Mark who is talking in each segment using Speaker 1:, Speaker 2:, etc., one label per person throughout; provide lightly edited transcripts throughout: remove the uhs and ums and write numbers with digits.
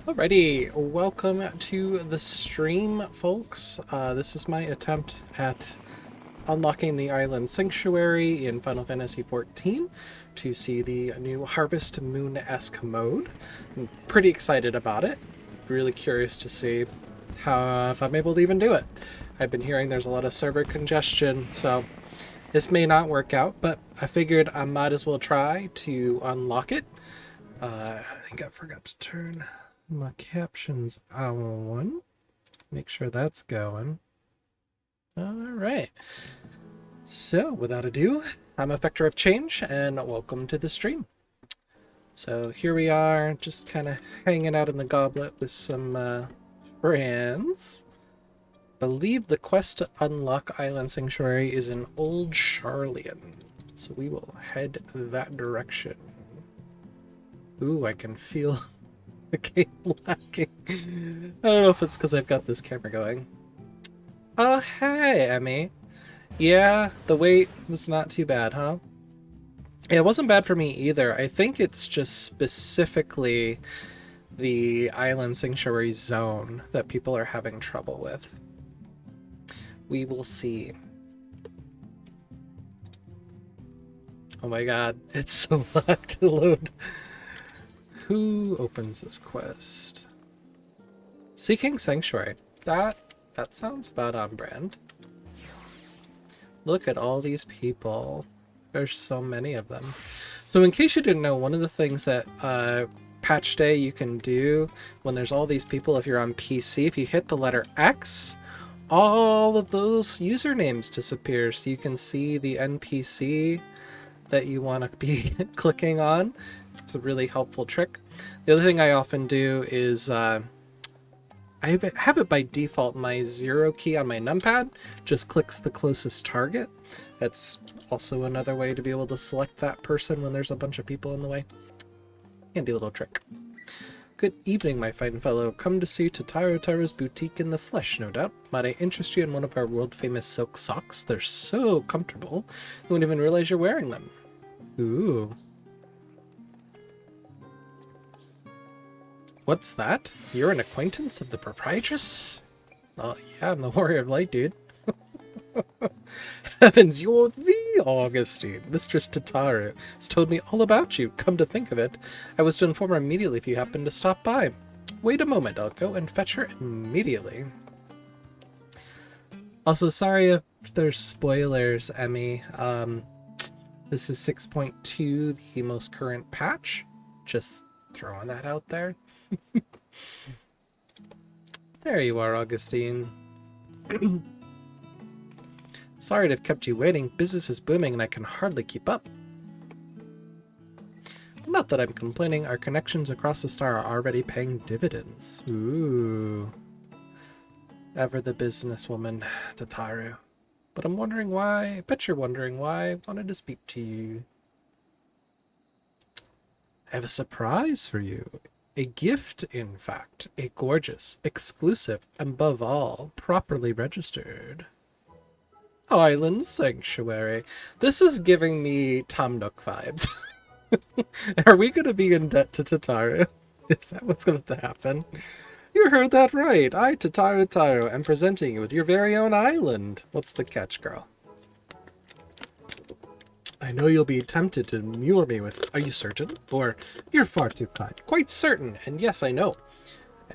Speaker 1: Alrighty, welcome to the stream, folks. This is my attempt at unlocking the island sanctuary in Final Fantasy XIV to see the new Harvest Moon-esque mode. I'm pretty excited about it. Really curious to see how if I'm able to even do it. I've been hearing there's a lot of server congestion, so this may not work out, but I figured I might as well try to unlock it. I think I forgot to turn my captions on. Make sure that's going. Alright. So, without ado, I'm AffectorOfChange, and welcome to the stream. So here we are, just kind of hanging out in the goblet with some friends. Believe the quest to unlock Island Sanctuary is in Old Charlian. So we will head that direction. Ooh, I can feel the game lacking. I don't know if it's because I've got this camera going. Oh, hey, Emmy. Yeah, the wait was not too bad, huh? It wasn't bad for me either. I think it's just specifically the Island Sanctuary zone that people are having trouble with. We will see. Oh my god, it's so hard to load. Who opens this quest? Seeking Sanctuary. That sounds about on brand. Look at all these people. There's so many of them. So in case you didn't know, one of the things that patch day you can do when there's all these people, if you're on PC, if you hit the letter X, all of those usernames disappear, so you can see the NPC that you want to be clicking on. It's a really helpful trick. The other thing I often do is I have it by default. My 0 key on my numpad just clicks the closest target. That's also another way to be able to select that person when there's a bunch of people in the way. Handy little trick. Good evening, my fine fellow. Come to see Tataru's boutique in the flesh, no doubt. Might I interest you in one of our world-famous silk socks? They're so comfortable, you wouldn't even realize you're wearing them. Ooh. What's that? You're an acquaintance of the proprietress? Oh, yeah, I'm the Warrior of Light, dude. Heavens, you're the Augustine. Mistress Tataru has told me all about you. Come to think of it, I was to inform her immediately if you happened to stop by. Wait a moment, I'll go and fetch her immediately. Also, sorry if there's spoilers, Emmy. This is 6.2, the most current patch. Just throwing that out there. There you are, Augustine. Sorry to have kept you waiting. Business is booming and I can hardly keep up. Not that I'm complaining. Our connections across the star are already paying dividends. Ooh. Ever the businesswoman, Tataru. But I'm wondering why. I bet you're wondering why I wanted to speak to you. I have a surprise for you. A gift, in fact. A gorgeous, exclusive, and above all, properly registered Island Sanctuary. This is giving me Tom Nook vibes. Are we going to be in debt to Tataru? Is that what's going to happen? You heard that right. I, Tataru, am presenting you with your very own island. What's the catch, girl? I know you'll be tempted to lure me with, are you certain? Or, you're far too kind. Quite certain, and yes, I know.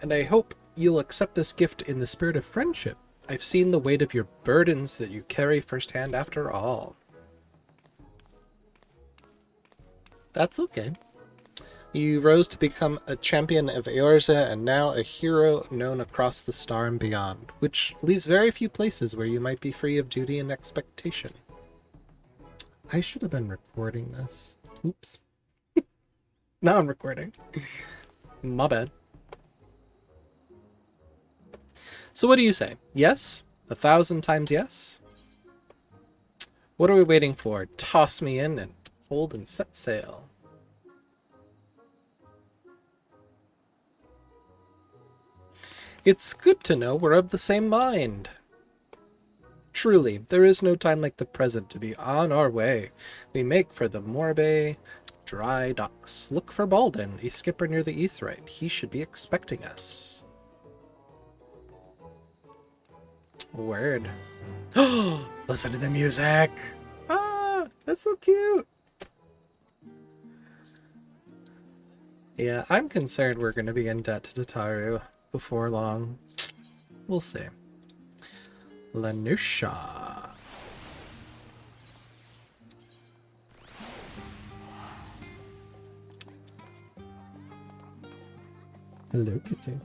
Speaker 1: And I hope you'll accept this gift in the spirit of friendship. I've seen the weight of your burdens that you carry firsthand after all. That's okay. You rose to become a champion of Eorza and now a hero known across the star and beyond, which leaves very few places where you might be free of duty and expectation. I should have been recording this. Oops. Now I'm recording. My bad. So what do you say? Yes? 1,000 times yes? What are we waiting for? Toss me in and hold and set sail. It's good to know we're of the same mind. Truly, there is no time like the present to be on our way. We make for the Morbe Dry docks. Look for Balden, a skipper near the Aetheryte. He should be expecting us. Word. Listen to the music! Ah, that's so cute! Yeah, I'm concerned we're going to be in debt to Tataru before long. We'll see. Lanusha. Hello, kitty.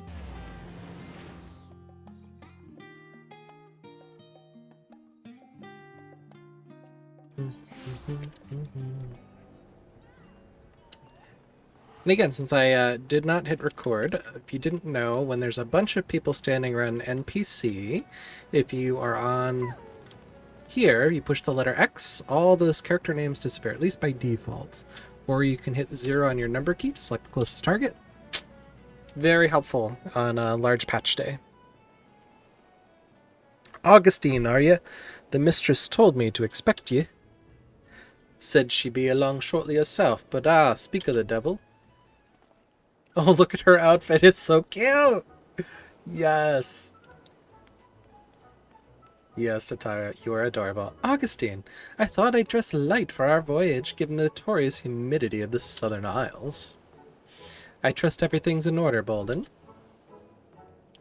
Speaker 1: And again, since I did not hit record, if you didn't know, when there's a bunch of people standing around an NPC, if you are on here, you push the letter X, all those character names disappear, at least by default. Or you can hit 0 on your number key to select the closest target. Very helpful on a large patch day. Augustine, are ye? The mistress told me to expect ye. Said she be along shortly herself, but speak of the devil. Oh, look at her outfit, it's so cute! Yes. Yes, Tataru, you are adorable. Augustine, I thought I'd dress light for our voyage, given the notorious humidity of the southern isles. I trust everything's in order, Bolden.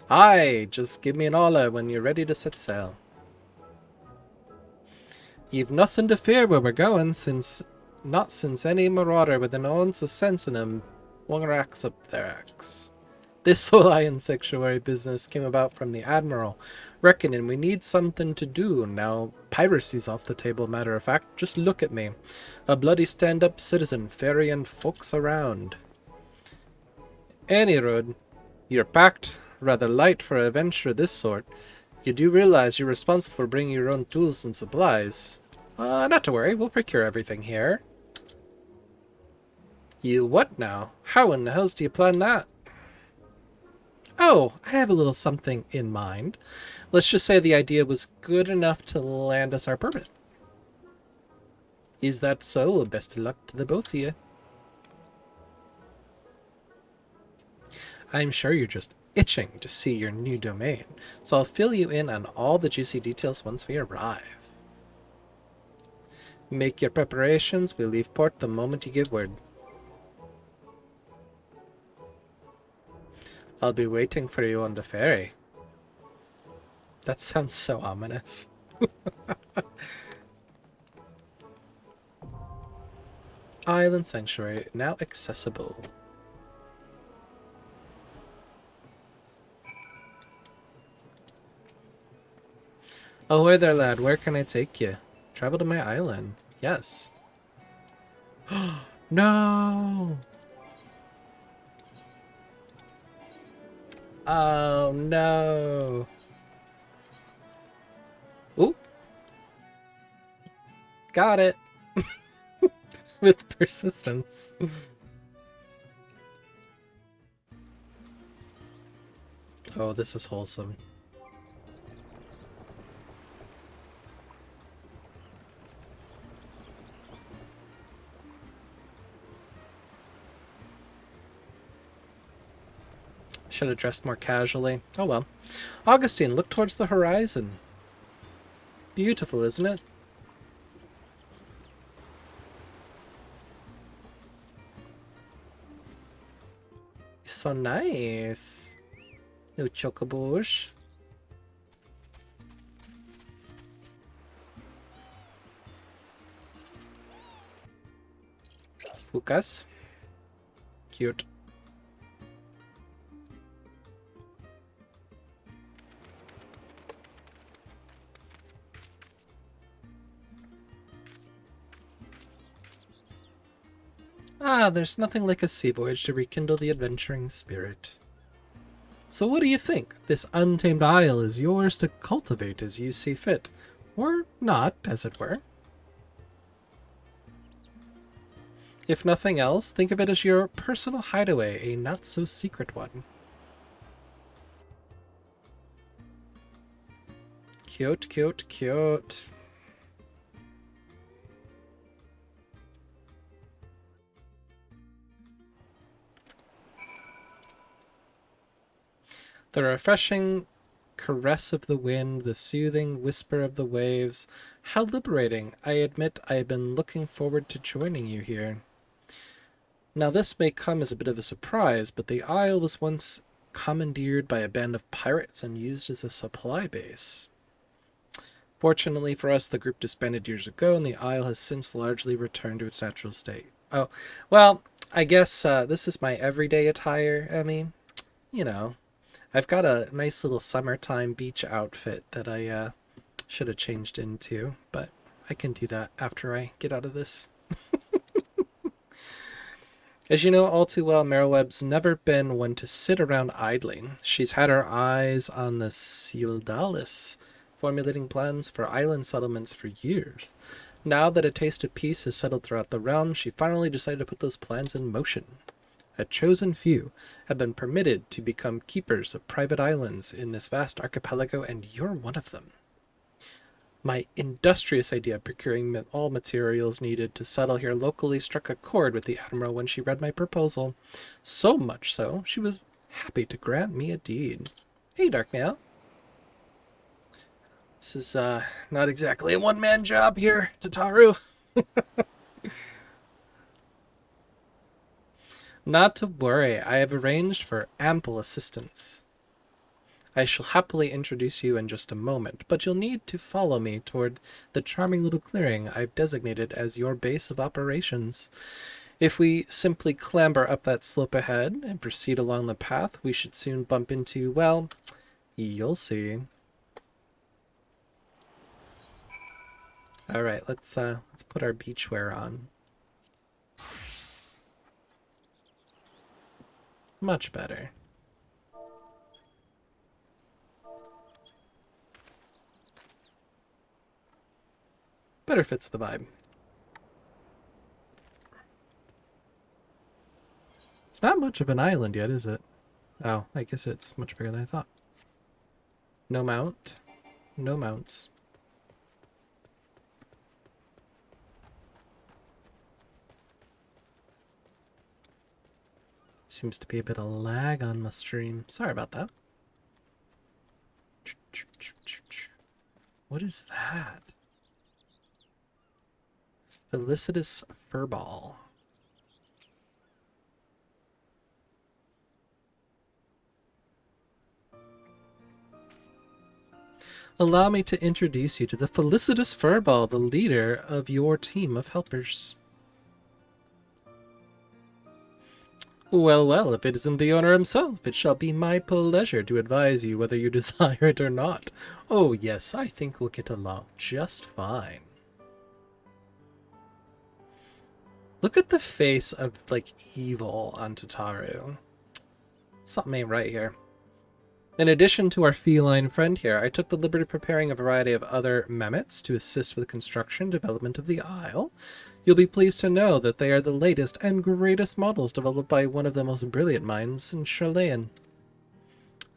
Speaker 1: Aye, just give me an holler when you're ready to set sail. You've nothing to fear where we're going, not since any marauder with an ounce of sense in him racks up their axe. This whole iron sanctuary business came about from the Admiral, reckoning we need something to do. Now, piracy's off the table, matter of fact. Just look at me. A bloody stand-up citizen ferrying folks around. Any road, you're packed rather light for a venture of this sort. You do realize you're responsible for bringing your own tools and supplies. Not to worry, we'll procure everything here. You what now? How in the hells do you plan that? Oh, I have a little something in mind. Let's just say the idea was good enough to land us our permit. Is that so? Best of luck to the both of you. I'm sure you're just itching to see your new domain, so I'll fill you in on all the juicy details once we arrive. Make your preparations. We'll leave port the moment you give word. I'll be waiting for you on the ferry. That sounds so ominous. Island Sanctuary, now accessible. Oh, hey there, lad. Where can I take you? Travel to my island. Yes. No! Oh, no. Ooh. Got it. With persistence. Oh, this is wholesome. Should have dressed more casually. Oh well. Augustine, look towards the horizon. Beautiful, isn't it? It's so nice. No chocobos. Fukas. Cute. Ah, there's nothing like a sea voyage to rekindle the adventuring spirit. So what do you think? This untamed isle is yours to cultivate as you see fit. Or not, as it were. If nothing else, think of it as your personal hideaway, a not-so-secret one. Cute, cute, cute. The refreshing caress of the wind, the soothing whisper of the waves. How liberating. I admit I have been looking forward to joining you here. Now this may come as a bit of a surprise, but the Isle was once commandeered by a band of pirates and used as a supply base. Fortunately for us, the group disbanded years ago, and the Isle has since largely returned to its natural state. Oh, well, I guess this is my everyday attire, Emmy. You know, I've got a nice little summertime beach outfit that I should have changed into, but I can do that after I get out of this. As you know all too well, Merylweb's never been one to sit around idling. She's had her eyes on the Sealdalis, formulating plans for island settlements for years. Now that a taste of peace has settled throughout the realm, she finally decided to put those plans in motion. A chosen few have been permitted to become keepers of private islands in this vast archipelago, and you're one of them. My industrious idea of procuring all materials needed to settle here locally struck a chord with the Admiral when she read my proposal. So much so, she was happy to grant me a deed. Hey, Darkmail. This is not exactly a one-man job here, Tataru. Not to worry, I have arranged for ample assistance. I shall happily introduce you in just a moment, but you'll need to follow me toward the charming little clearing I've designated as your base of operations. If we simply clamber up that slope ahead and proceed along the path, we should soon bump into, well, you'll see. All right, let's put our beachwear on. Much better. Better fits the vibe. It's not much of an island yet, is it? Oh, I guess it's much bigger than I thought. No mount. No mounts. Seems to be a bit of lag on my stream. Sorry about that. What is that? Felicitous furball. Allow me to introduce you to the Felicitous Furball, the leader of your team of helpers. Well, well, if it isn't the owner himself, it shall be my pleasure to advise you whether you desire it or not. Oh yes, I think we'll get along just fine. Look at the face of, like, evil on Tataru. Something ain't right here. In addition to our feline friend here, I took the liberty of preparing a variety of other Mehmets to assist with the construction and development of the Isle. You'll be pleased to know that they are the latest and greatest models developed by one of the most brilliant minds in Charlayan.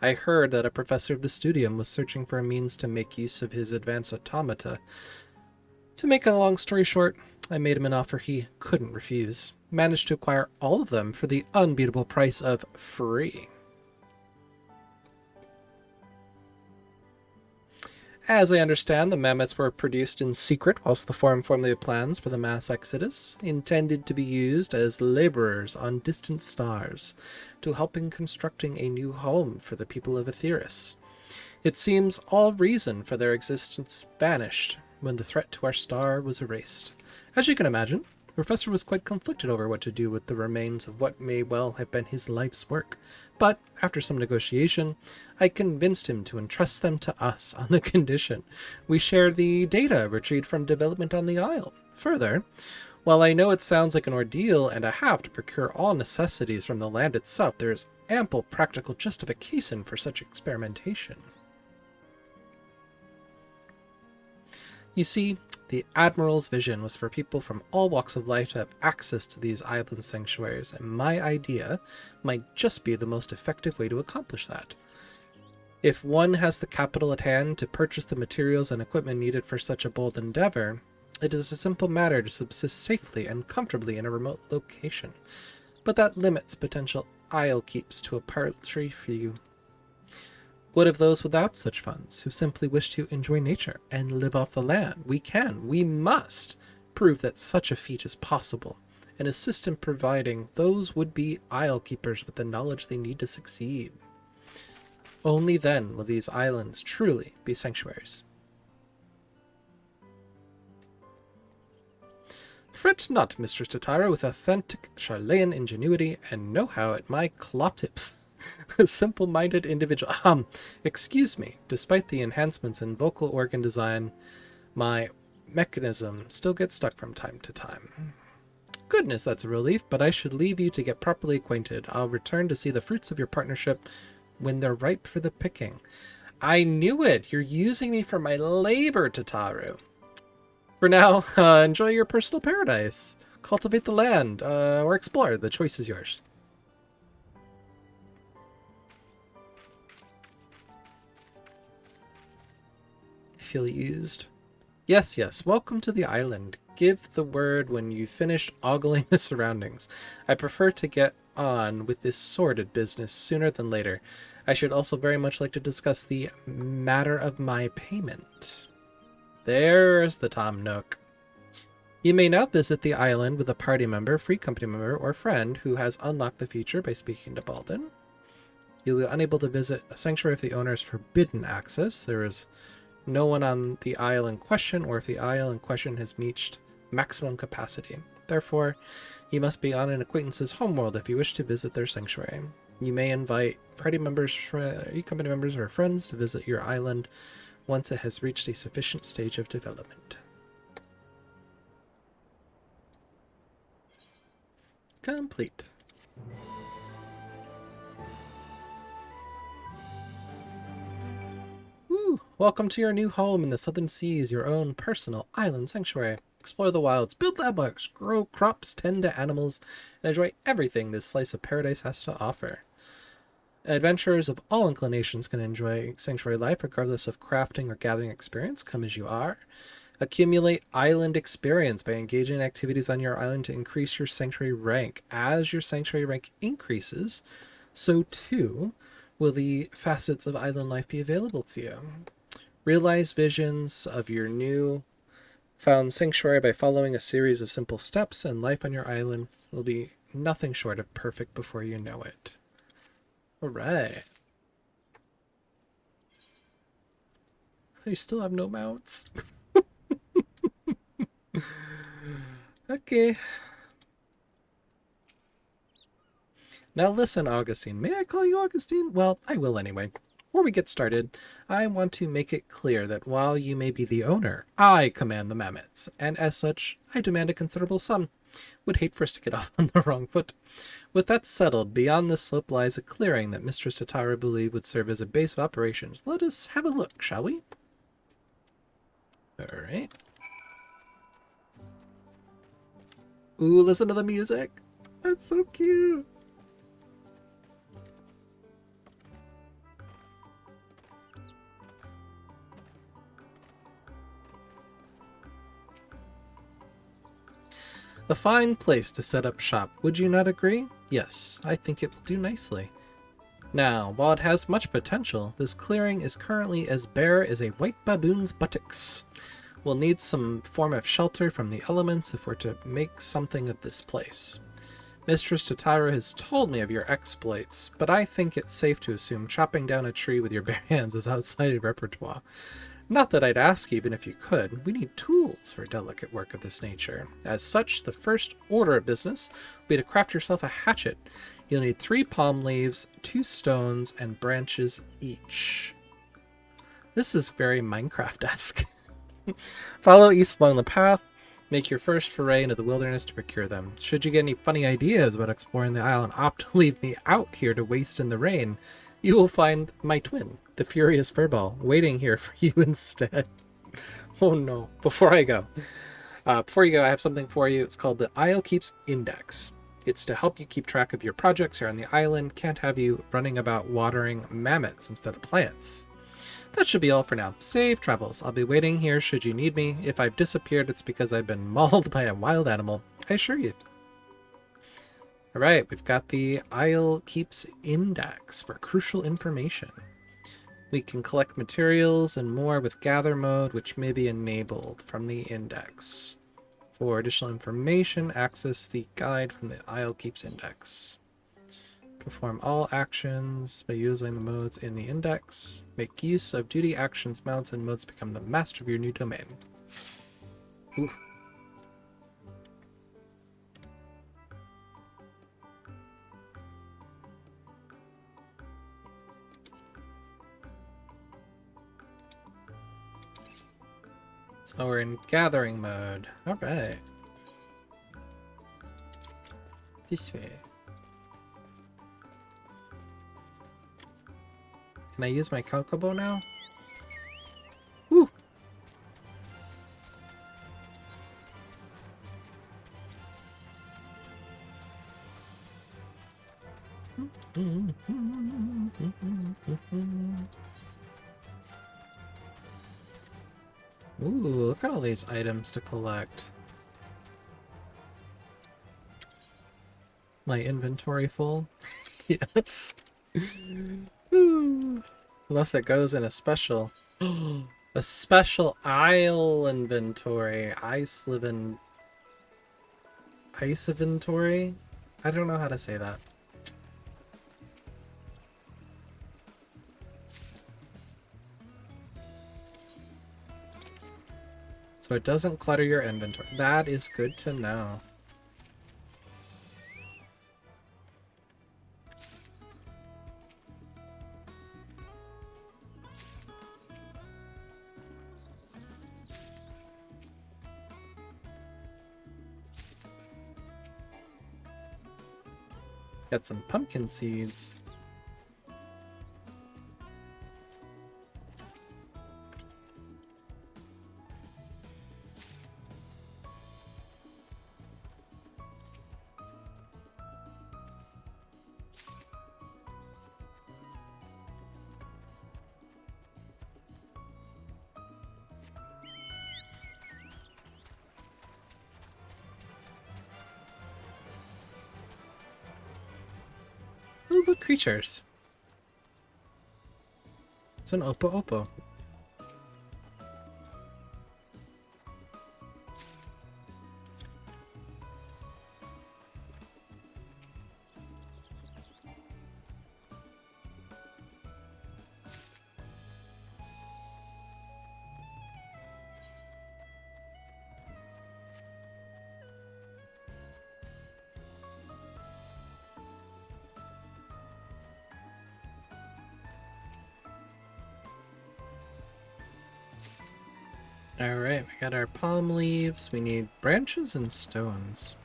Speaker 1: I heard that a professor of the studium was searching for a means to make use of his advanced automata. To make a long story short, I made him an offer he couldn't refuse. Managed to acquire all of them for the unbeatable price of free. As I understand, the Mammoths were produced in secret whilst the forum formulated plans for the mass exodus, intended to be used as laborers on distant stars, to help in constructing a new home for the people of Aetheris. It seems all reason for their existence vanished when the threat to our star was erased. As you can imagine, the professor was quite conflicted over what to do with the remains of what may well have been his life's work, but after some negotiation, I convinced him to entrust them to us on the condition we share the data retrieved from development on the Isle. Further, while I know it sounds like an ordeal and a half to procure all necessities from the land itself, there is ample practical justification for such experimentation. You see, the Admiral's vision was for people from all walks of life to have access to these island sanctuaries, and my idea might just be the most effective way to accomplish that. If one has the capital at hand to purchase the materials and equipment needed for such a bold endeavor, it is a simple matter to subsist safely and comfortably in a remote location. But that limits potential isle keeps to a paltry few. What of those without such funds, who simply wish to enjoy nature and live off the land? We must prove that such a feat is possible, and assist in providing those would-be isle keepers with the knowledge they need to succeed. Only then will these islands truly be sanctuaries. Fret not, Mistress Tataru, with authentic Charlean ingenuity and know-how at my claw tips. A simple-minded individual. Excuse me. Despite the enhancements in vocal organ design, my mechanism still gets stuck from time to time. Goodness, that's a relief, but I should leave you to get properly acquainted. I'll return to see the fruits of your partnership when they're ripe for the picking. I knew it! You're using me for my labor, Tataru. For now, enjoy your personal paradise. Cultivate the land, or explore. The choice is yours. I feel used. Yes, yes. Welcome to the island. Give the word when you finish ogling the surroundings. I prefer to get on with this sordid business sooner than later. I should also very much like to discuss the matter of my payment. There's the Tom Nook. You may now visit the island with a party member, free company member, or friend who has unlocked the feature by speaking to Baldin. You'll be unable to visit a sanctuary if the owner is forbidden access. There is no one on the isle in question, or if the isle in question has reached maximum capacity. Therefore, you must be on an acquaintance's homeworld if you wish to visit their sanctuary. You may invite party members, company members, or friends to visit your island once it has reached a sufficient stage of development. Complete. Woo! Welcome to your new home in the Southern Seas, your own personal island sanctuary. Explore the wilds, build landmarks, grow crops, tend to animals, and enjoy everything this slice of paradise has to offer. Adventurers of all inclinations can enjoy sanctuary life regardless of crafting or gathering experience. Come as you are. Accumulate island experience by engaging in activities on your island to increase your sanctuary rank. As your sanctuary rank increases, so too will the facets of island life be available to you. Realize visions of your new found sanctuary by following a series of simple steps, and life on your island will be nothing short of perfect before you know it. Alright. You still have no mounts. Okay. Now listen, Augustine. May I call you Augustine? Well, I will anyway. Before we get started, I want to make it clear that while you may be the owner, I command the mammoths, and as such, I demand a considerable sum. Would hate for us to get off on the wrong foot. With that settled, beyond this slope lies a clearing that Mistress Tataru believed would serve as a base of operations. Let us have a look, shall we? Alright. Ooh, listen to the music. That's so cute. A fine place to set up shop, would you not agree? Yes, I think it will do nicely. Now, while it has much potential, this clearing is currently as bare as a white baboon's buttocks. We'll need some form of shelter from the elements if we're to make something of this place. Mistress Tataru has told me of your exploits, but I think it's safe to assume chopping down a tree with your bare hands is outside your repertoire. Not that I'd ask even if you could. We need tools for delicate work of this nature. As such, the first order of business will be to craft yourself a hatchet. You'll need 3 palm leaves, 2 stones, and branches each. This is very Minecraft-esque. Follow east along the path. Make your first foray into the wilderness to procure them. Should you get any funny ideas about exploring the island, opt to leave me out here to waste in the rain, you will find my twin, the Furious Furball, waiting here for you instead. Oh no. Before you go, I have something for you. It's called the Isle Keeps Index. It's to help you keep track of your projects here on the island. Can't have you running about watering mammoths instead of plants. That should be all for now. Safe travels. I'll be waiting here should you need me. If I've disappeared, it's because I've been mauled by a wild animal, I assure you. Alright, we've got the Isle Keeps Index for crucial information. We can collect materials and more with gather mode, which may be enabled from the index. For additional information, access the guide from the Isle Keeps index. Perform all actions by using the modes in the index. Make use of duty actions, mounts, and modes to become the master of your new domain. Ooh. So we're in gathering mode. Alright. This way. Can I use my Kokobo now? Woo! Ooh, look at all these items to collect. My inventory full? Yes. Unless it goes in a special. A special Isle inventory. Ice inventory? I don't know how to say that. So it doesn't clutter your inventory. That is good to know. Got some pumpkin seeds. Ooh, look, creatures. It's an Oppo Oppo. Alright, we got our palm leaves. We need branches and stones.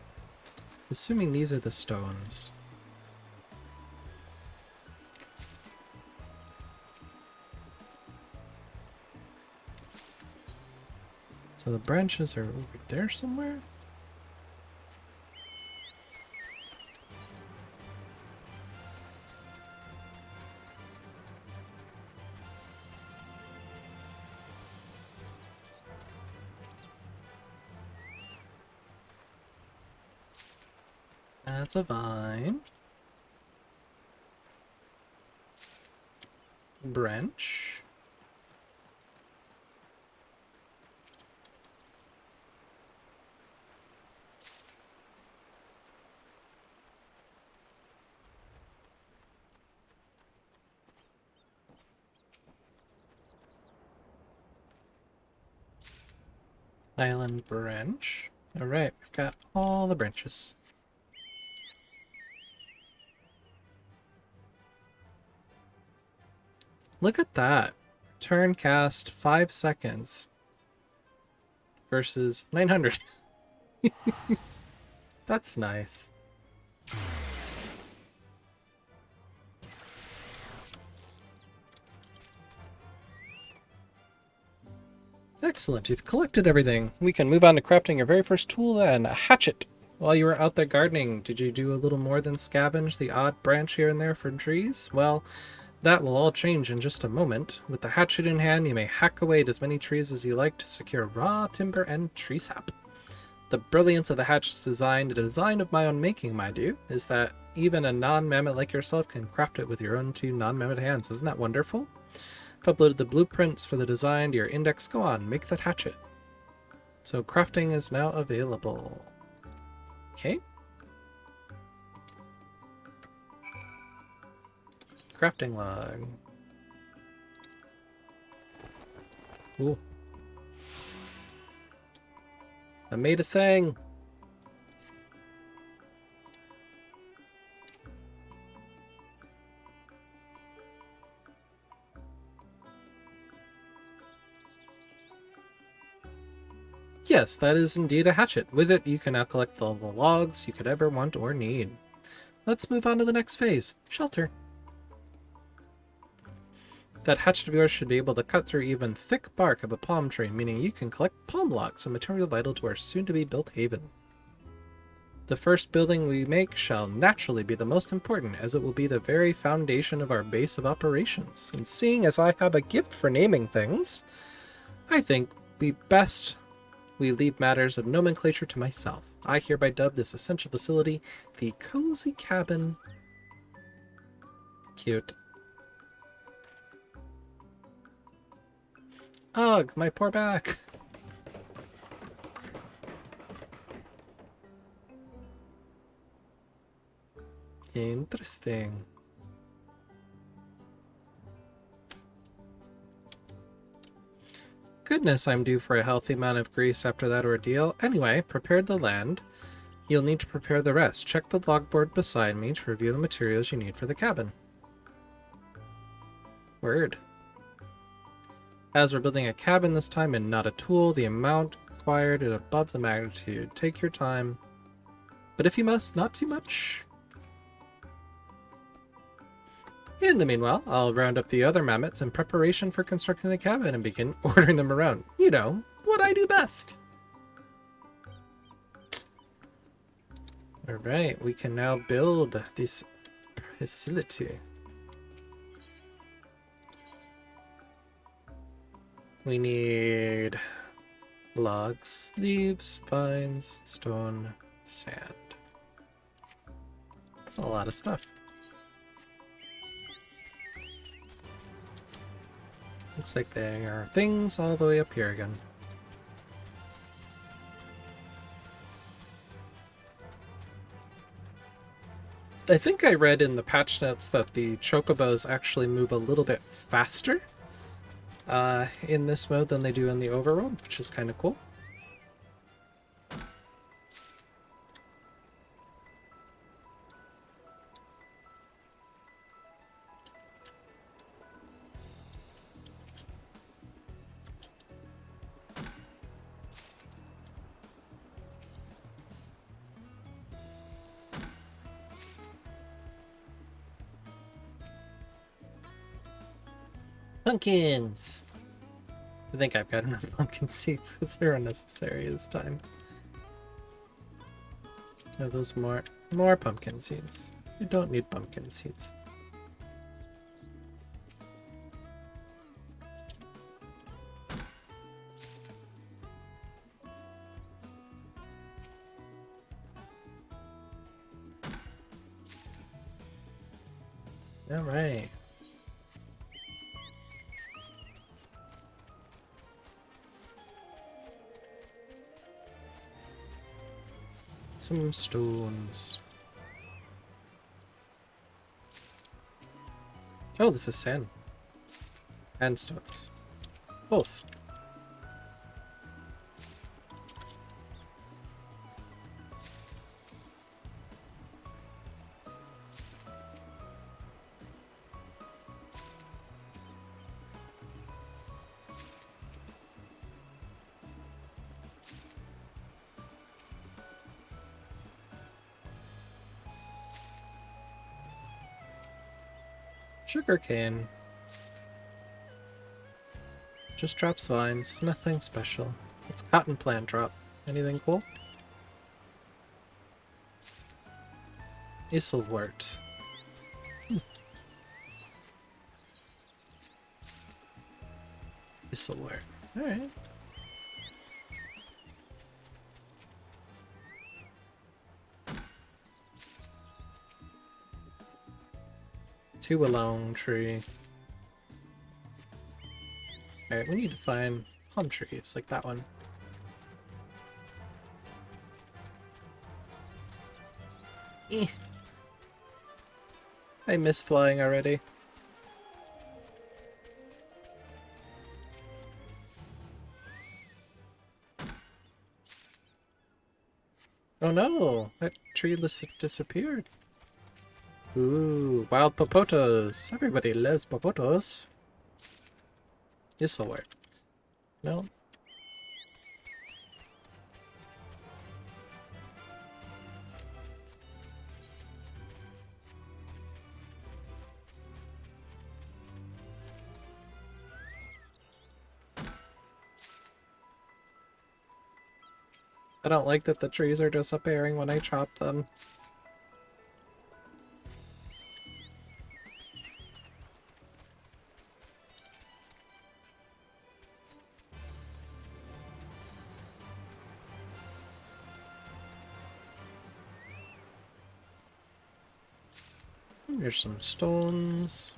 Speaker 1: Assuming these are the stones. So the branches are over there somewhere? That's a vine. Branch. Island branch. Alright, we've got all the branches. Look at that. Turn cast 5 seconds versus 900. That's nice. Excellent, you've collected everything. We can move on to crafting your very first tool then, a hatchet. While you were out there gardening, did you do a little more than scavenge the odd branch here and there from trees? Well, that will all change in just a moment. With the hatchet in hand, you may hack away at as many trees as you like to secure raw timber and tree sap. The brilliance of the hatchet's design, a design of my own making, mind you, is that even a non-mammoth like yourself can craft it with your own 2 non-mammoth hands. Isn't that wonderful? I've uploaded the blueprints for the design to your index. Go on, make that hatchet. So crafting is now available. Okay. Crafting log. Ooh. I made a thing! Yes, that is indeed a hatchet. With it, you can now collect all the logs you could ever want or need. Let's move on to the next phase. Shelter. That hatchet of yours should be able to cut through even thick bark of a palm tree, meaning you can collect palm logs, a material vital to our soon-to-be-built haven. The first building we make shall naturally be the most important, as it will be the very foundation of our base of operations. And seeing as I have a gift for naming things, I think we leave matters of nomenclature to myself. I hereby dub this essential facility the Cozy Cabin. Cute. Ugh, my poor back. Interesting. Goodness, I'm due for a healthy amount of grease after that ordeal. Anyway, prepared the land. You'll need to prepare the rest. Check the logboard beside me to review the materials you need for the cabin. Word. As we're building a cabin this time and not a tool, the amount required is above the magnitude. Take your time. But if you must, not too much. In the meanwhile, I'll round up the other mammoths in preparation for constructing the cabin and begin ordering them around. You know, what I do best. Alright, we can now build this facility. We need logs, leaves, vines, stone, sand. That's a lot of stuff. Looks like there are things all the way up here again. I think I read in the patch notes that the chocobos actually move a little bit faster in this mode than they do in the overworld, which is kind of cool. Pumpkins! I think I've got enough pumpkin seeds because they're unnecessary this time. Are those more pumpkin seeds? You don't need pumpkin seeds. Alright. Some stones. Oh, this is sand. And stones. Both. Sugarcane. Just drops vines, nothing special. It's cotton plant drop. Anything cool? Isselwort. Isselwort. Alright. To a long tree. Alright, we need to find palm trees, like that one. Eh. I miss flying already. Oh no! That tree disappeared. Ooh, wild popotos! Everybody loves popotos. This'll work. No? I don't like that the trees are disappearing when I chop them. Here's some stones.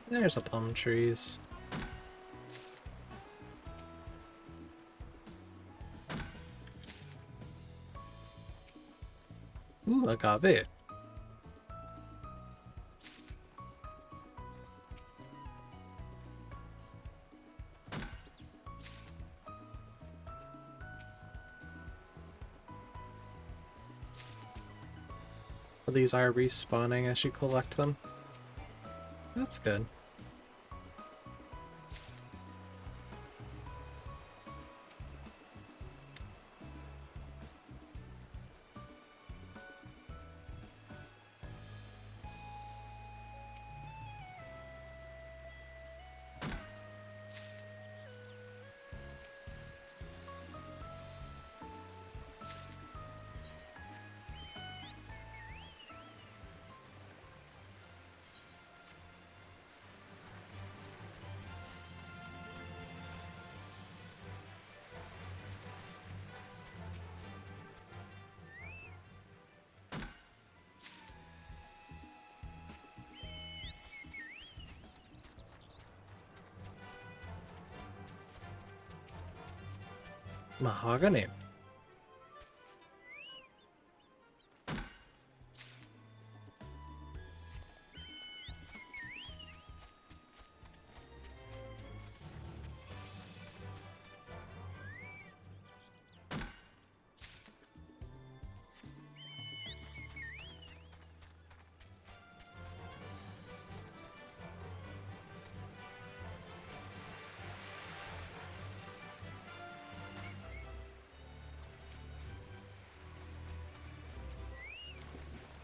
Speaker 1: There's the palm trees. Ooh, agave. Well, these are respawning as you collect them. That's good. Mahogany.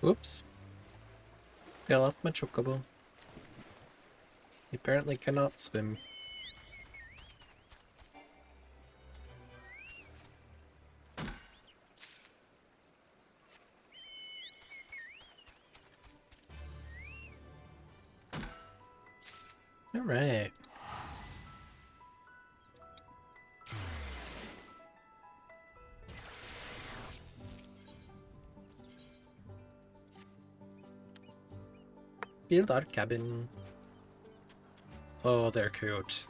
Speaker 1: Whoops. Fell off my chocobo. He apparently cannot swim. Alright. Build our cabin. Oh, they're cute.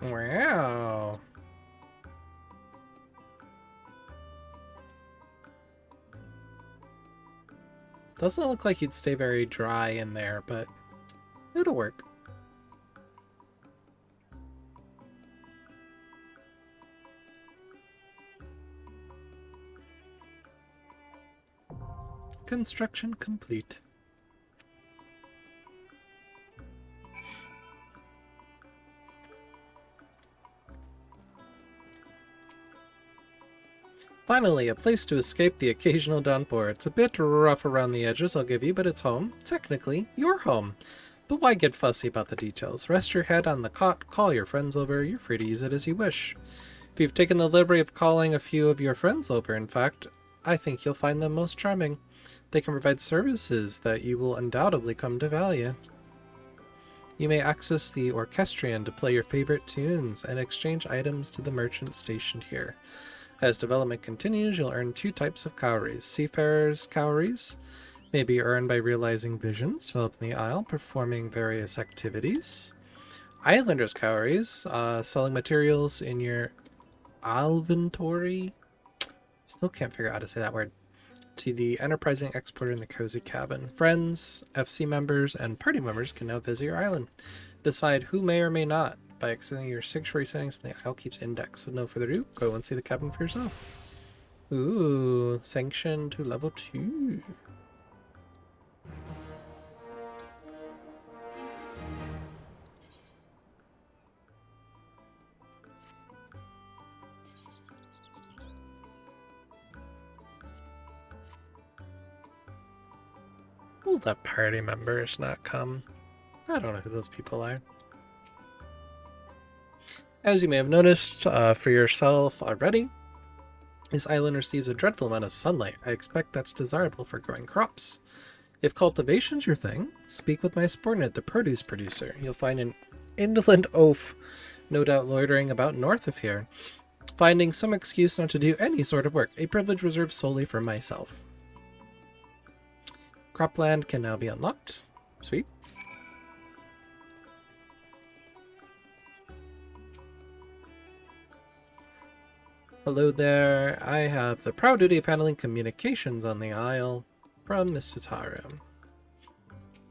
Speaker 1: Wow. Doesn't look like you'd stay very dry in there, but it'll work. Construction complete. Finally, a place to escape the occasional downpour. It's a bit rough around the edges, I'll give you, but it's home. Technically, your home. But why get fussy about the details? Rest your head on the cot, call your friends over, you're free to use it as you wish. If you've taken the liberty of calling a few of your friends over, in fact, I think you'll find them most charming. They can provide services that you will undoubtedly come to value. You may access the orchestrion to play your favorite tunes and exchange items to the merchant stationed here. As development continues, you'll earn 2 types of cowries. Seafarers' cowries may be earned by realizing visions to help in the Isle, performing various activities. Islanders' cowries, selling materials in your inventory. Still can't figure out how to say that word. To the enterprising explorer in the cozy cabin. Friends, FC members, and party members can now visit your island. Decide who may or may not by accessing your sanctuary settings, and the Isle keeps index. With no further ado, go and see the cabin for yourself. Ooh, sanctioned to level 2. Will the party members not come? I don't know who those people are. As you may have noticed for yourself already, this island receives a dreadful amount of sunlight. I expect that's desirable for growing crops. If cultivation's your thing, speak with my subordinate, the produce producer. You'll find an indolent oaf, no doubt loitering about north of here, finding some excuse not to do any sort of work, a privilege reserved solely for myself. Cropland can now be unlocked. Sweet. Hello there. I have the proud duty of handling communications on the Isle from Miss Tataru.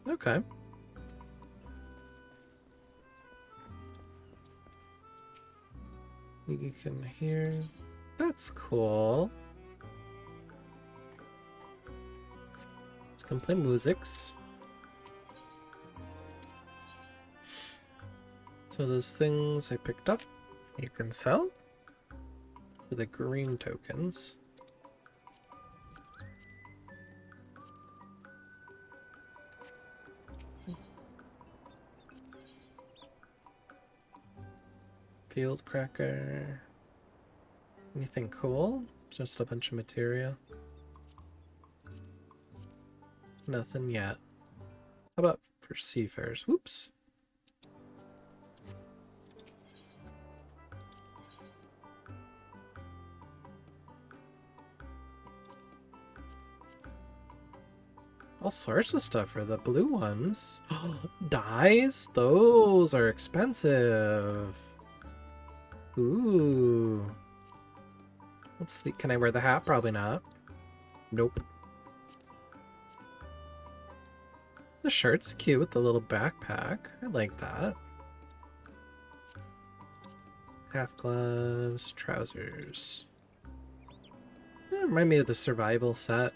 Speaker 1: Okay. You can hear... That's cool. Let's go play musics. So those things I picked up, you can sell for the green tokens. Field cracker. Anything cool? Just a bunch of material. Nothing yet. How about for seafarers? Whoops. All sorts of stuff for the blue ones. Dyes? Those are expensive. Ooh. Let's see. Can I wear the hat? Probably not. Nope. The shirt's cute with the little backpack. I like that. Half gloves, trousers. Remind me of the survival set.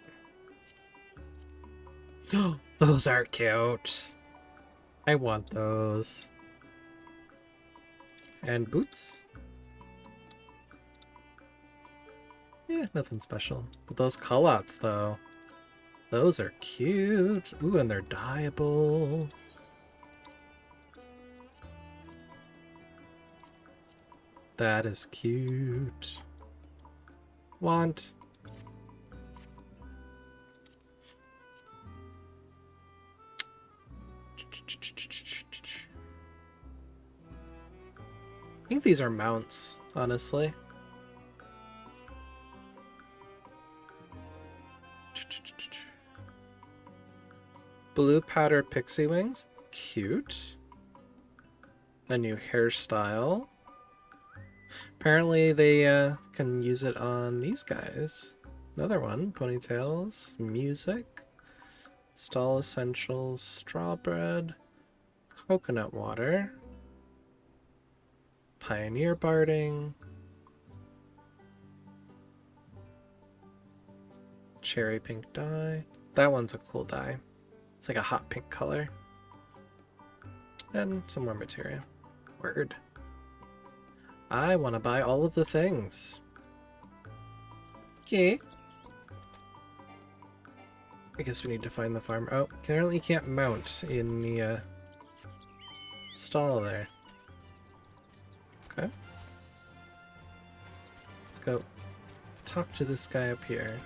Speaker 1: Those are cute. I want those. And boots. Yeah, nothing special. But those cullots, though. Those are cute. Ooh, and they're dyeable. That is cute. Want. I think these are mounts, honestly. Blue powder pixie wings. Cute. A new hairstyle. Apparently they can use it on these guys. Another one. Ponytails. Music. Stall essentials. Straw bread. Coconut water. Pioneer barding. Cherry pink dye. That one's a cool dye. It's like a hot pink color. And some more material. Word. I want to buy all of the things. Okay. I guess we need to find the farm. Oh, apparently you can't mount in the stall there. Okay. Let's go talk to this guy up here.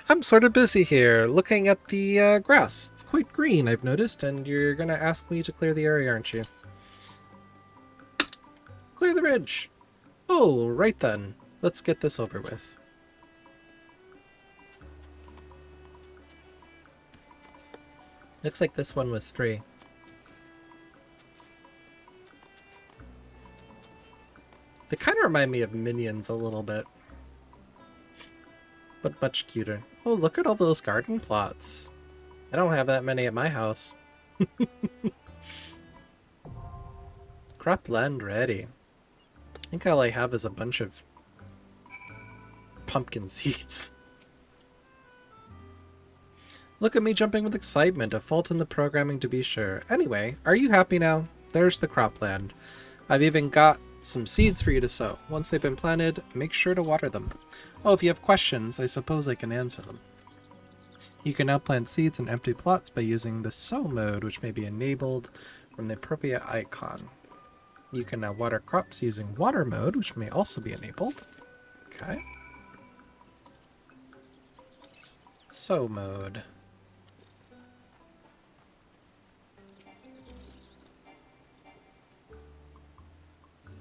Speaker 1: I'm sort of busy here, looking at the grass. It's quite green, I've noticed, and you're gonna ask me to clear the area, aren't you? Clear the ridge! Oh, right then. Let's get this over with. Looks like this one was free. They kind of remind me of Minions a little bit. But much cuter. Oh, look at all those garden plots. I don't have that many at my house. Cropland ready. I think all I have is a bunch of pumpkin seeds. Look at me jumping with excitement, a fault in the programming to be sure. Anyway, are you happy now? There's the cropland. I've even got some seeds for you to sow. Once they've been planted, make sure to water them. Oh, if you have questions, I suppose I can answer them. You can now plant seeds in empty plots by using the sow mode, which may be enabled from the appropriate icon. You can now water crops using water mode, which may also be enabled. Okay. Sow mode.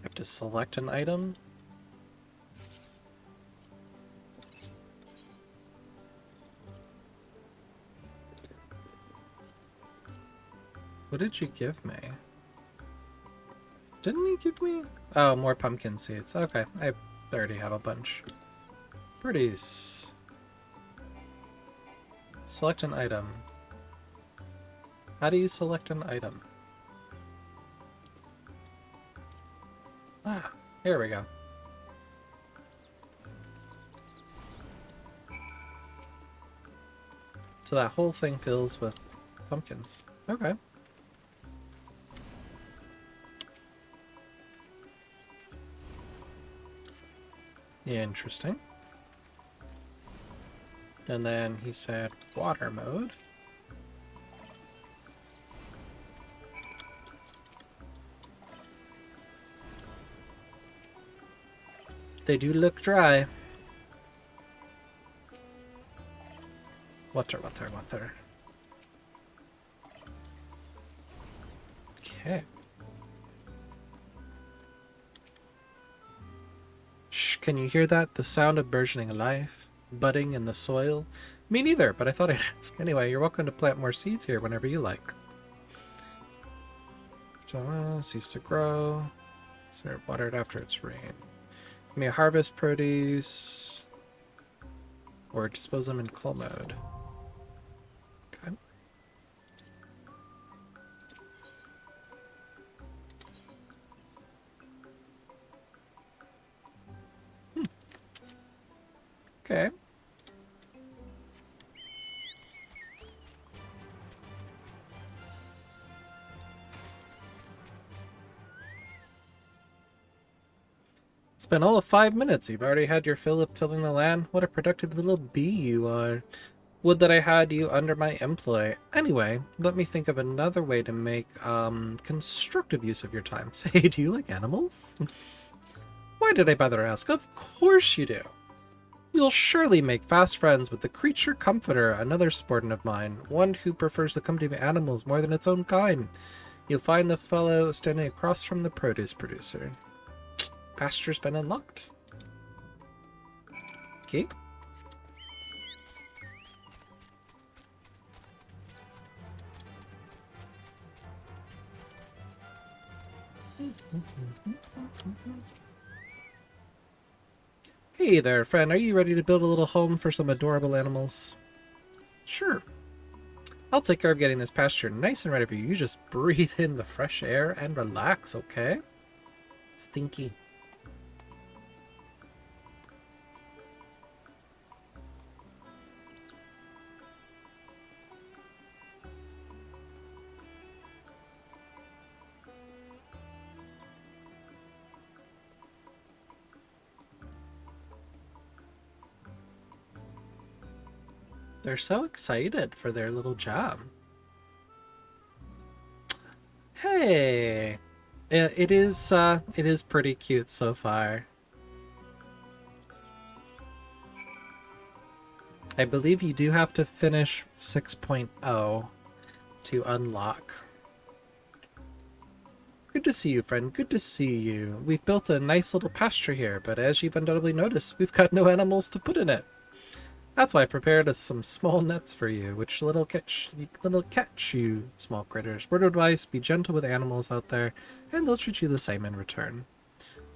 Speaker 1: I have to select an item. What did you give me? Didn't he give me? Oh, more pumpkin seeds. Okay, I already have a bunch. Produce. Select an item. How do you select an item? Ah, here we go. So that whole thing fills with pumpkins. Okay. Interesting. And then he said water mode. They do look dry. Water, water, water. Okay. Shh, can you hear that? The sound of burgeoning life, budding in the soil? Me neither, but I thought I'd ask. Anyway, you're welcome to plant more seeds here whenever you like. Cease to grow. Serve watered after it's rain. You may harvest produce or dispose them in cull mode. Okay. Okay. It's been all of 5 minutes. You've already had your fill of tilling the land. What a productive little bee you are. Would that I had you under my employ. Anyway, let me think of another way to make constructive use of your time. Say, do you like animals? Why did I bother ask? Of course you do. You'll surely make fast friends with the creature comforter, another sportant of mine, one who prefers the company of animals more than its own kind. You'll find the fellow standing across from the produce producer. Pasture's been unlocked. Okay. Hey there, friend. Are you ready to build a little home for some adorable animals? Sure. I'll take care of getting this pasture nice and ready for you. You just breathe in the fresh air and relax, okay? Stinky. They're so excited for their little job. Hey! It is pretty cute so far. I believe you do have to finish 6.0 to unlock. Good to see you, friend. Good to see you. We've built a nice little pasture here, but as you've undoubtedly noticed, we've got no animals to put in it. That's why I prepared us some small nets for you, which little catch, you small critters. Word of advice, be gentle with animals out there, and they'll treat you the same in return.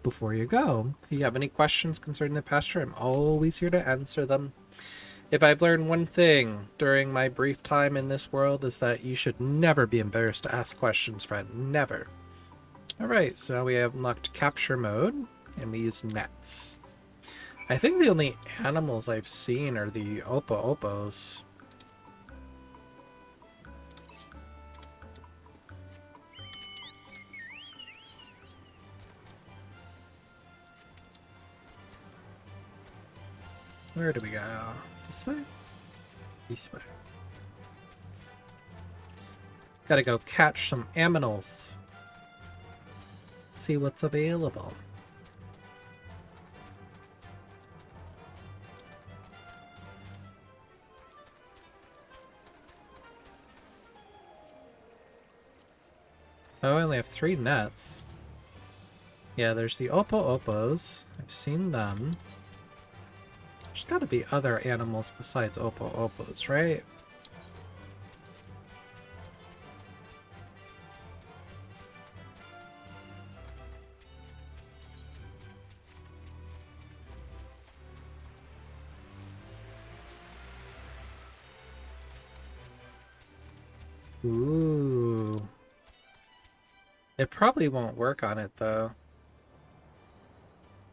Speaker 1: Before you go, if you have any questions concerning the pasture, I'm always here to answer them. If I've learned one thing during my brief time in this world, is that you should never be embarrassed to ask questions, friend. Never. Alright, so now we have unlocked capture mode, and we use nets. I think the only animals I've seen are the Opo-Opos. Where do we go? This way? This way. Gotta go catch some aminals. See what's available. Oh, I only have 3 nets. Yeah, there's the Opo-Opos. I've seen them. There's gotta be other animals besides Opo-Opos, right? Ooh. It probably won't work on it, though.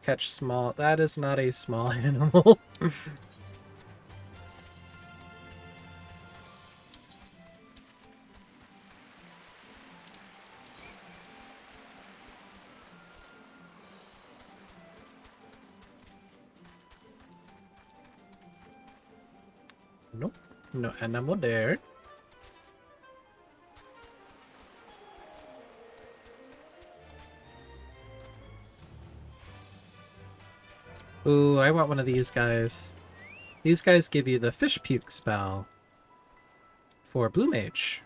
Speaker 1: Catch small... That is not a small animal. Nope. No animal there. Ooh, I want one of these guys. These guys give you the fish puke spell for Blue Mage.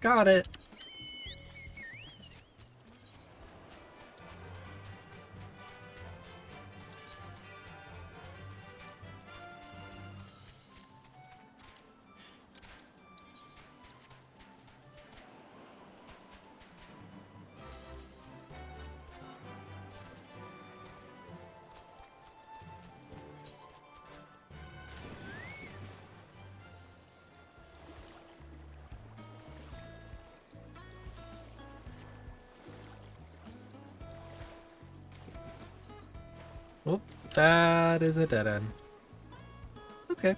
Speaker 1: Got it. Oh, that is a dead end. Okay.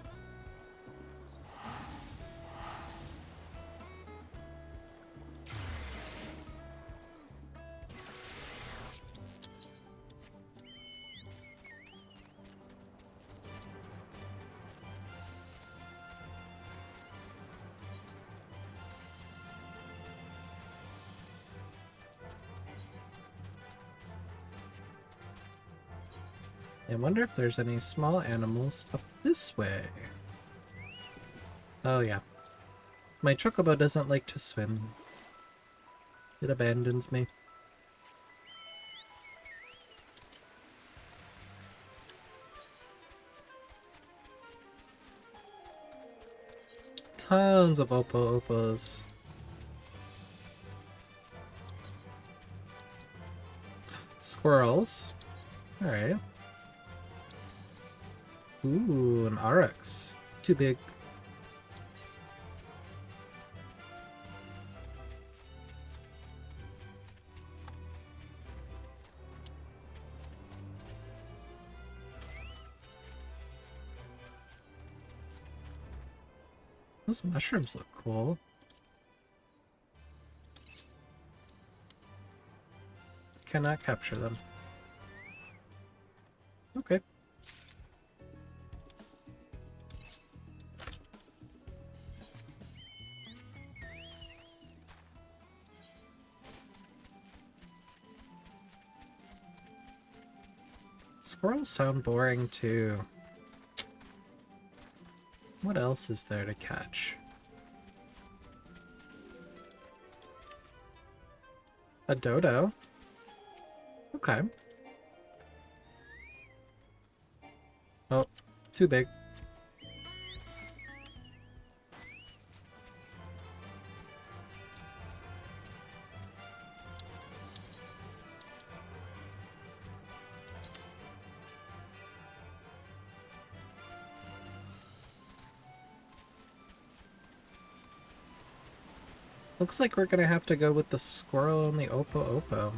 Speaker 1: I wonder if there's any small animals up this way. Oh yeah. My chocobo doesn't like to swim. It abandons me. Tons of Opo-Opos. Squirrels. Alright. Ooh, an RX. Too big. Those mushrooms look cool. cannot capture them. Okay. Squirrels sound boring too. What else is there to catch? A dodo? Okay. Oh, too big. Looks like we're gonna have to go with the squirrel and the Opo Opo.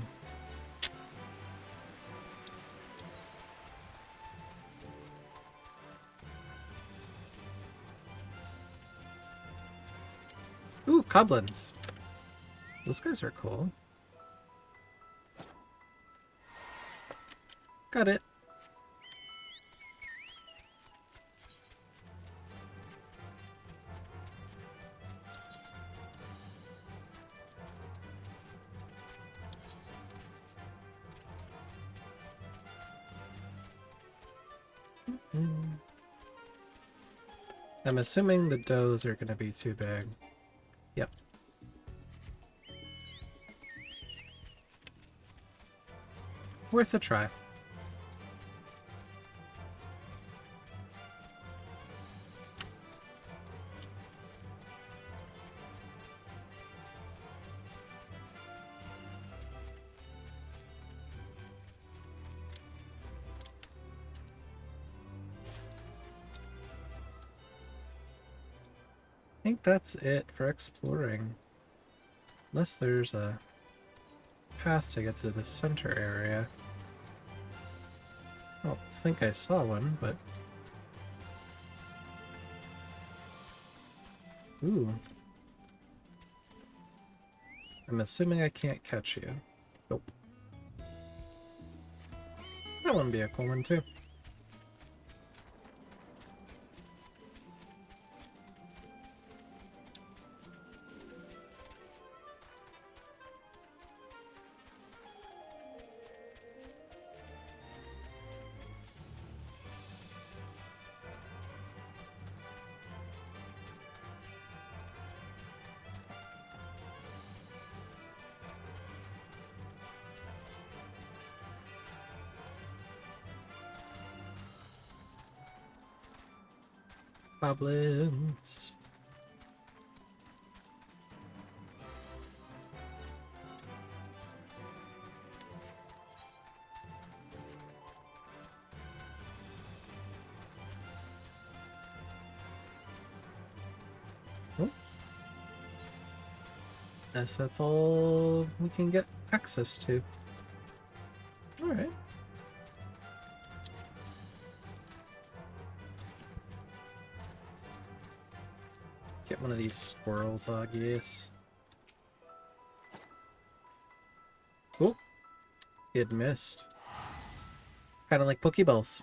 Speaker 1: Ooh, goblins. Those guys are cool. Got it. I'm assuming the does are going to be too big. Yep. Worth a try. I think that's it for exploring. Unless there's a path to get to the center area. I don't think I saw one, but... Ooh. I'm assuming I can't catch you. Nope. That would be a cool one too. Goblins. Oh. Guess that's all we can get access to. Alright. Get one of these squirrels, I guess. Oh, it missed. Kind of like Pokeballs.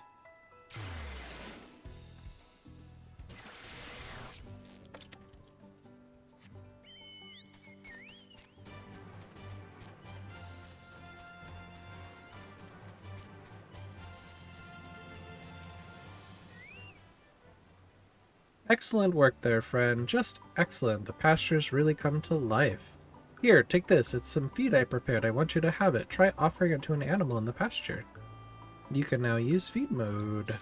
Speaker 1: Excellent work there, friend. Just excellent. The pastures really come to life. Here, take this. It's some feed I prepared. I want you to have it. Try offering it to an animal in the pasture. You can now use feed mode.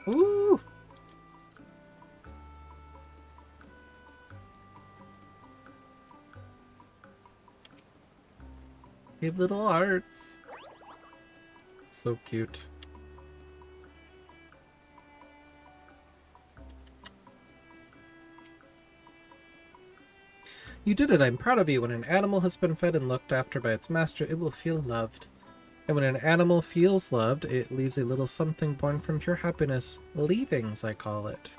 Speaker 1: Ooh! Cute little hearts. So cute. You did it. I'm proud of you. When an animal has been fed and looked after by its master, it will feel loved. And when an animal feels loved, it leaves a little something born from pure happiness. Leavings, I call it.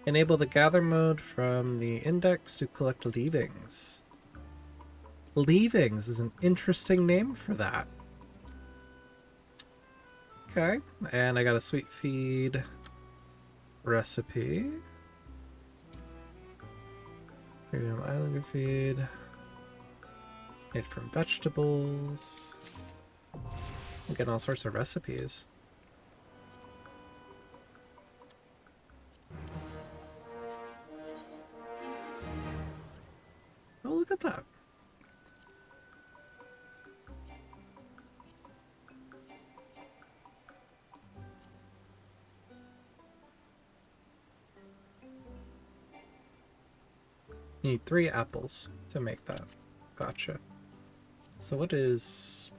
Speaker 1: Enable the gather mode from the index to collect leavings. Leavings is an interesting name for that. Okay, and I got a sweet feed recipe. Premium islander feed. Made from vegetables. I'm getting all sorts of recipes. Oh, look at that. You need 3 apples to make that. Gotcha. So what is...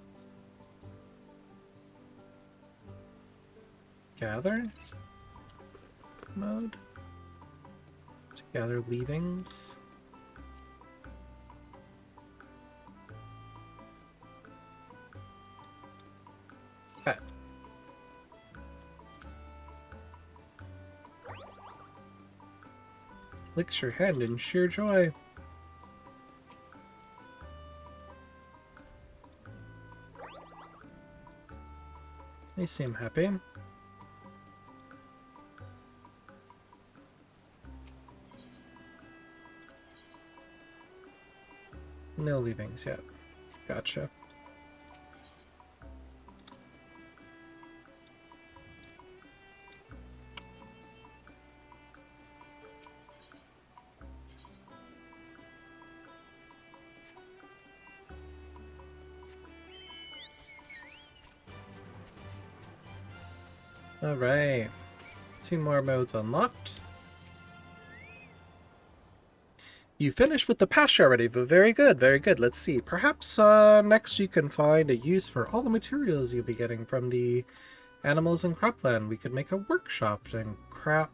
Speaker 1: gather mode? To gather leavings? Okay. Licks your hand in sheer joy. They seem happy. No leavings yet. Gotcha. Alright. 2 more modes unlocked. You finished with the pasture already, but very good, very good. Let's see. Perhaps next you can find a use for all the materials you'll be getting from the animals in cropland. We could make a workshop and crap.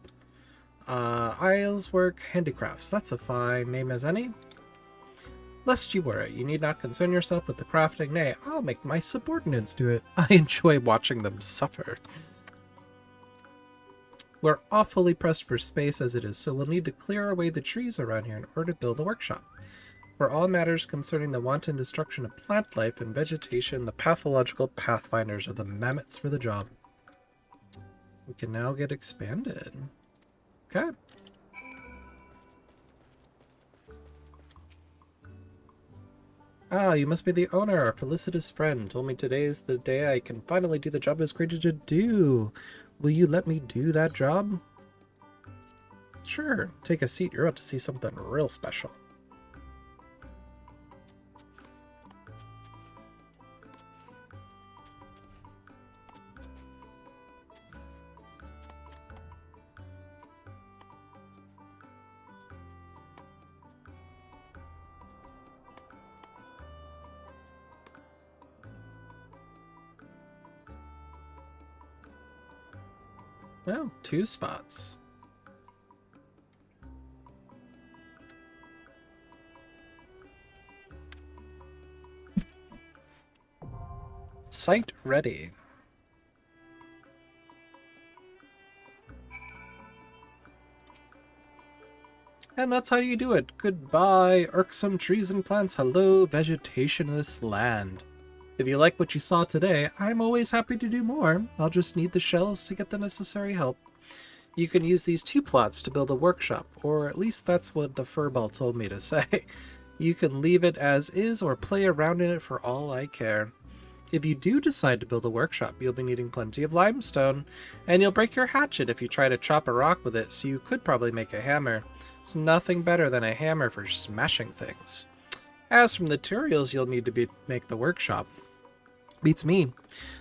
Speaker 1: Isles work handicrafts. That's a fine name as any. Lest you worry, you need not concern yourself with the crafting. Nay, I'll make my subordinates do it. I enjoy watching them suffer. We're awfully pressed for space as it is, so we'll need to clear away the trees around here in order to build a workshop. For all matters concerning the wanton destruction of plant life and vegetation, the pathological pathfinders are the mammoths for the job. We can now get expanded. Okay. Ah, you must be the owner. Our felicitous friend told me today is the day I can finally do the job I was created to do. Will you let me do that job? Sure. Take a seat. You're about to see something real special. Well, 2 spots. Site ready. And that's how you do it. Goodbye, irksome trees and plants. Hello, vegetation in this land. If you like what you saw today, I'm always happy to do more. I'll just need the shells to get the necessary help. You can use these 2 plots to build a workshop, or at least that's what the furball told me to say. You can leave it as is or play around in it for all I care. If you do decide to build a workshop, you'll be needing plenty of limestone, and you'll break your hatchet if you try to chop a rock with it, so you could probably make a hammer. It's nothing better than a hammer for smashing things. As from the materials you'll need to make the workshop, beats me.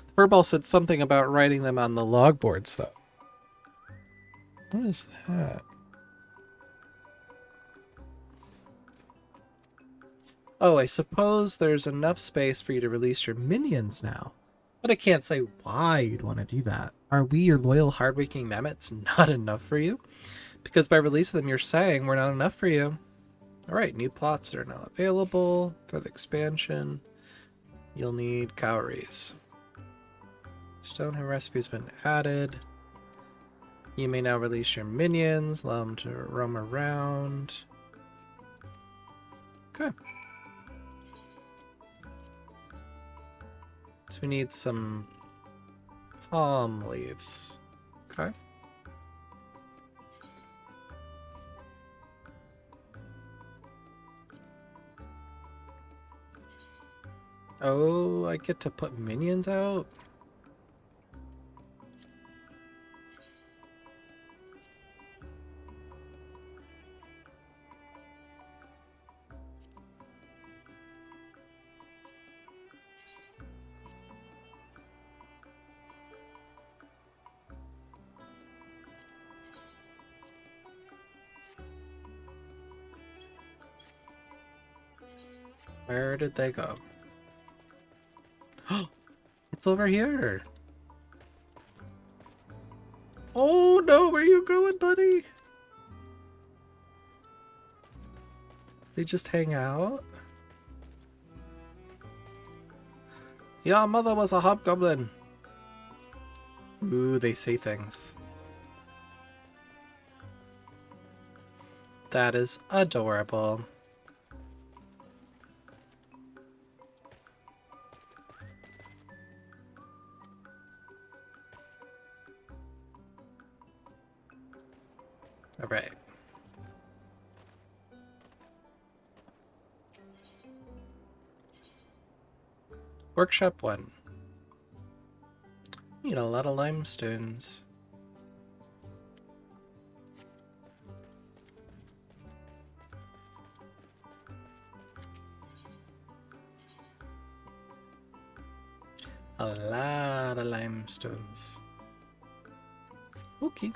Speaker 1: The furball said something about writing them on the logboards, though. What is that? Oh, I suppose there's enough space for you to release your minions now. But I can't say why you'd want to do that. Are we, your loyal, hardworking mammoths, not enough for you? Because by releasing them, you're saying we're not enough for you. Alright, new plots are now available for the expansion. you'll need cowries. Stonehead recipe's been added. You may now release your minions, allow them to roam around. Okay. So we need some palm leaves. Okay. Oh, I get to put minions out? Where did they go? Oh, it's over here. Oh no, where you going, buddy? They just hang out? Your mother was a hobgoblin. Ooh, they say things. That is adorable. All right. Workshop 1. Need a lot of limestones. A lot of limestones. Okay.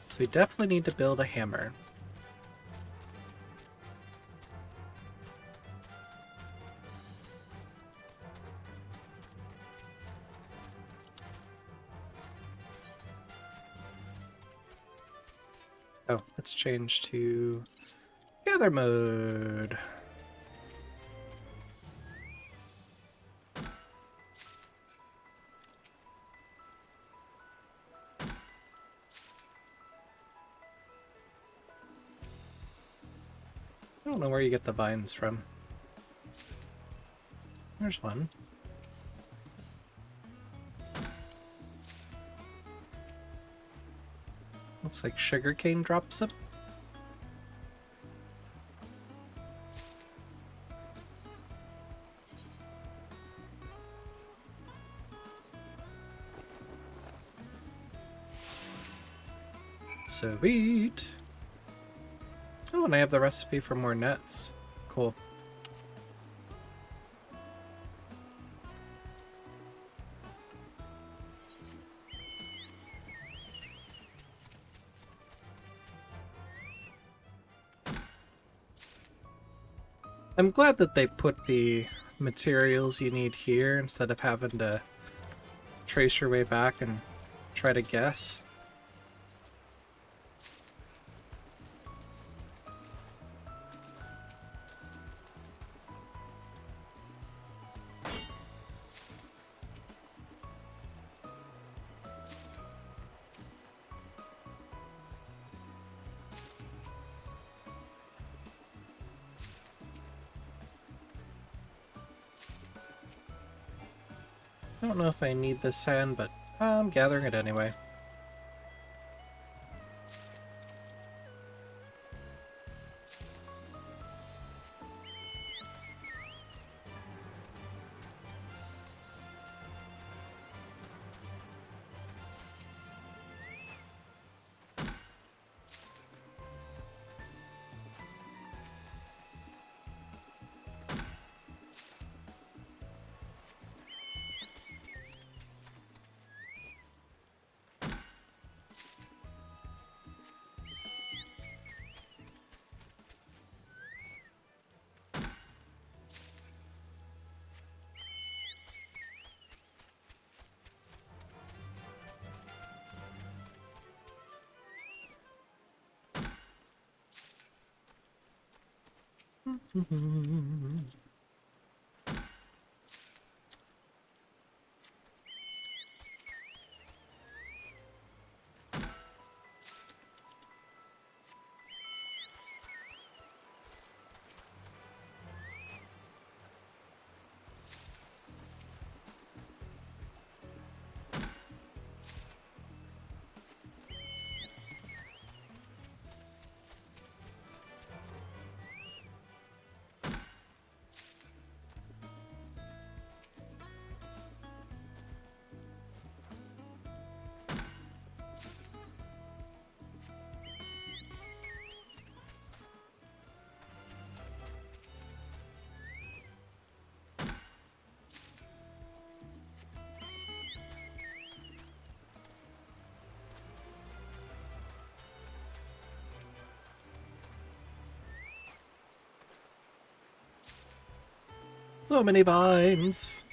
Speaker 1: So we definitely need to build a hammer. Oh, let's change to gather mode. I don't know where you get the vines from. There's one. Looks like sugarcane drops them. Sweet. Oh, and I have the recipe for more nets. Cool. I'm glad that they put the materials you need here instead of having to trace your way back and try to guess. I don't know if I need this sand, but I'm gathering it anyway. So many vines.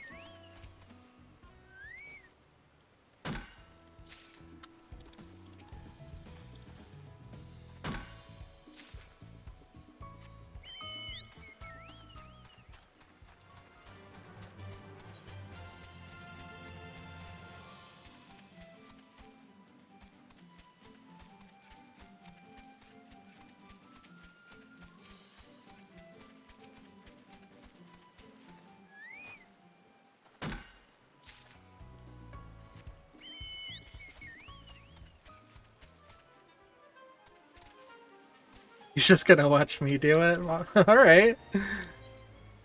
Speaker 1: You're just gonna watch me do it? Alright.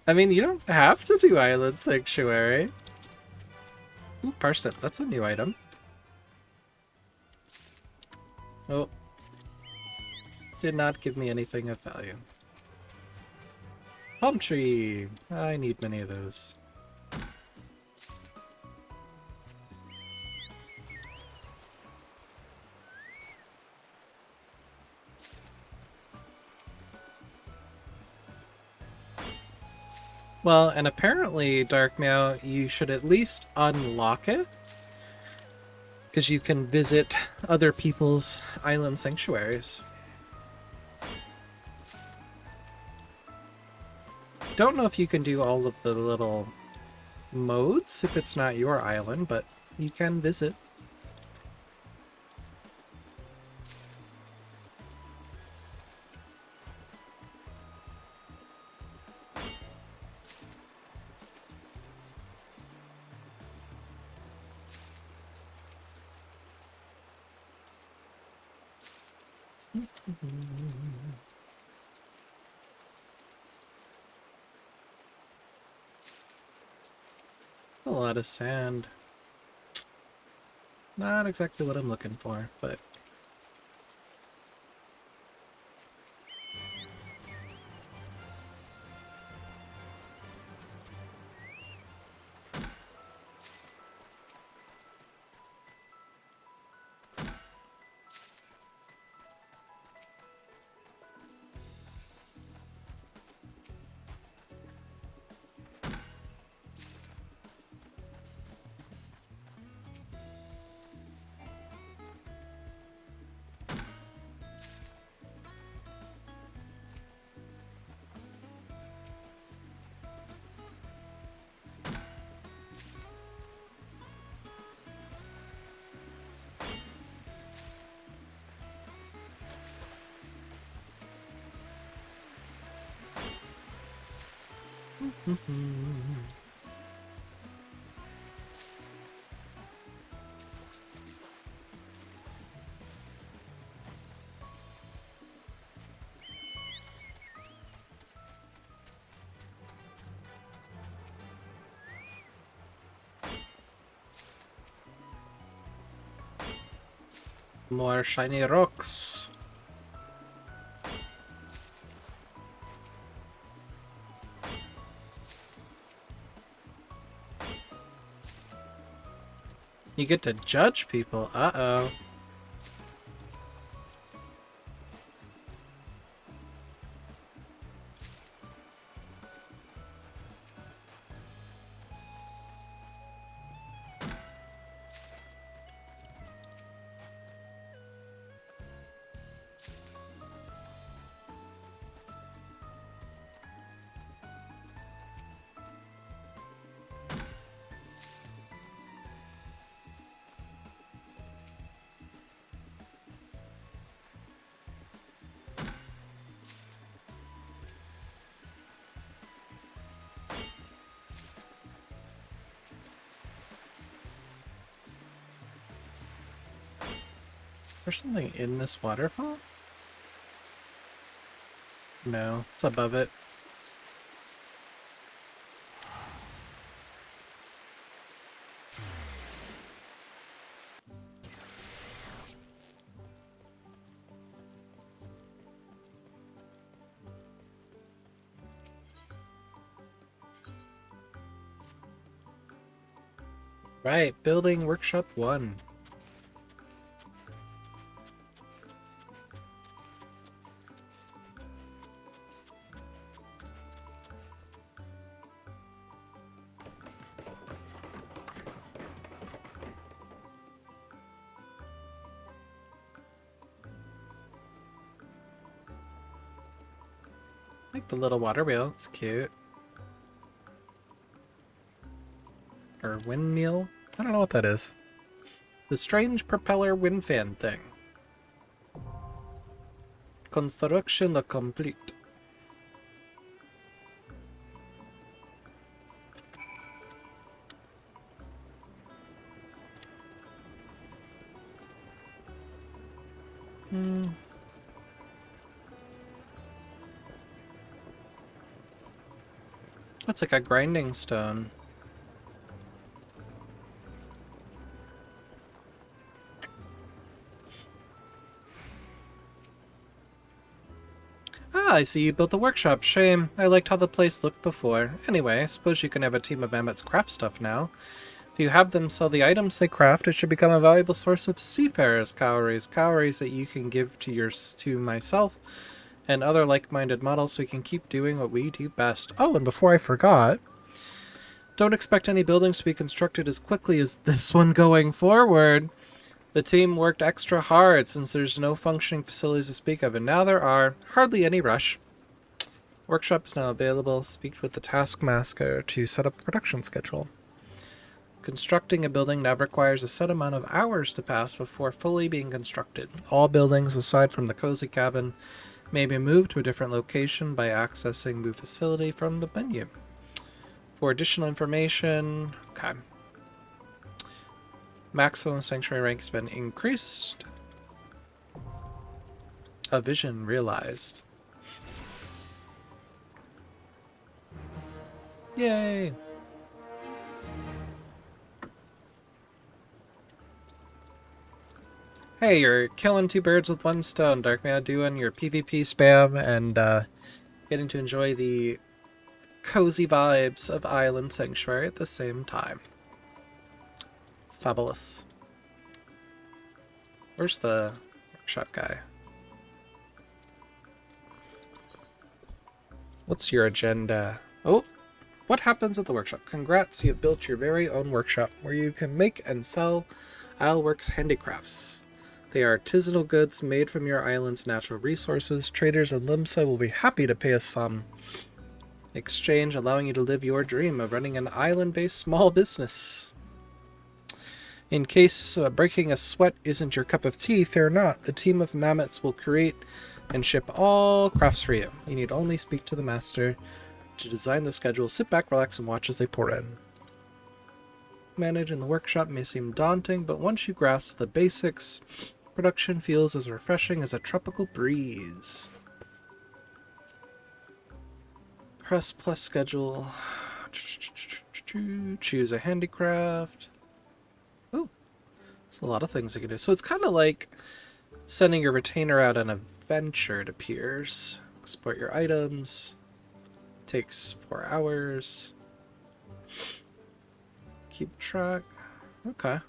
Speaker 1: I mean, you don't have to do Island Sanctuary. Ooh, parsnip. That's a new item. Oh. Did not give me anything of value. Palm tree. I need many of those. Well, and apparently, Dark Meow, you should at least unlock it, because you can visit other people's island sanctuaries. Don't know if you can do all of the little modes if it's not your island, but you can visit. A lot of sand. Not exactly what I'm looking for, but... More shiny rocks. You get to judge people. Uh-oh. There's something in this waterfall? No, it's above it. Right, building workshop 1. I like the little water wheel, it's cute. Or windmill? I don't know what that is. The strange propeller wind fan thing. Construction complete. That's like a grinding stone. Ah, I see you built a workshop. Shame. I liked how the place looked before. Anyway, I suppose you can have a team of mammoths craft stuff now. If you have them sell the items they craft, it should become a valuable source of seafarers' cowries. Cowries that you can give to myself and other like-minded models so we can keep doing what we do best. Oh, and before I forgot, don't expect any buildings to be constructed as quickly as this one going forward. The team worked extra hard since there's no functioning facilities to speak of, and now there are. Hardly any rush. Workshop is now available. Speak with the taskmaster to set up a production schedule. Constructing a building now requires a set amount of hours to pass before fully being constructed. All buildings, aside from the cozy cabin, may be moved to a different location by accessing Move Facility from the menu. For additional information, okay. Maximum sanctuary rank has been increased. A vision realized. Yay! Hey, you're killing 2 birds with 1 stone, Darkman, doing your PvP spam and getting to enjoy the cozy vibes of Island Sanctuary at the same time. Fabulous. Where's the workshop guy? What's your agenda? Oh, what happens at the workshop? Congrats, you have built your very own workshop where you can make and sell Isleworks handicrafts. They are artisanal goods made from your island's natural resources. Traders in Limsa will be happy to pay a sum exchange, allowing you to live your dream of running an island-based small business. In case breaking a sweat isn't your cup of tea, fear not. The team of mammoths will create and ship all crafts for you. You need only speak to the master to design the schedule. Sit back, relax, and watch as they pour in. Managing the workshop may seem daunting, but once you grasp the basics, production feels as refreshing as a tropical breeze. Press plus schedule. Choose a handicraft. Oh, there's a lot of things you can do. So it's kind of like sending your retainer out on a venture, it appears. Export your items. Takes 4 hours. Keep track. Okay.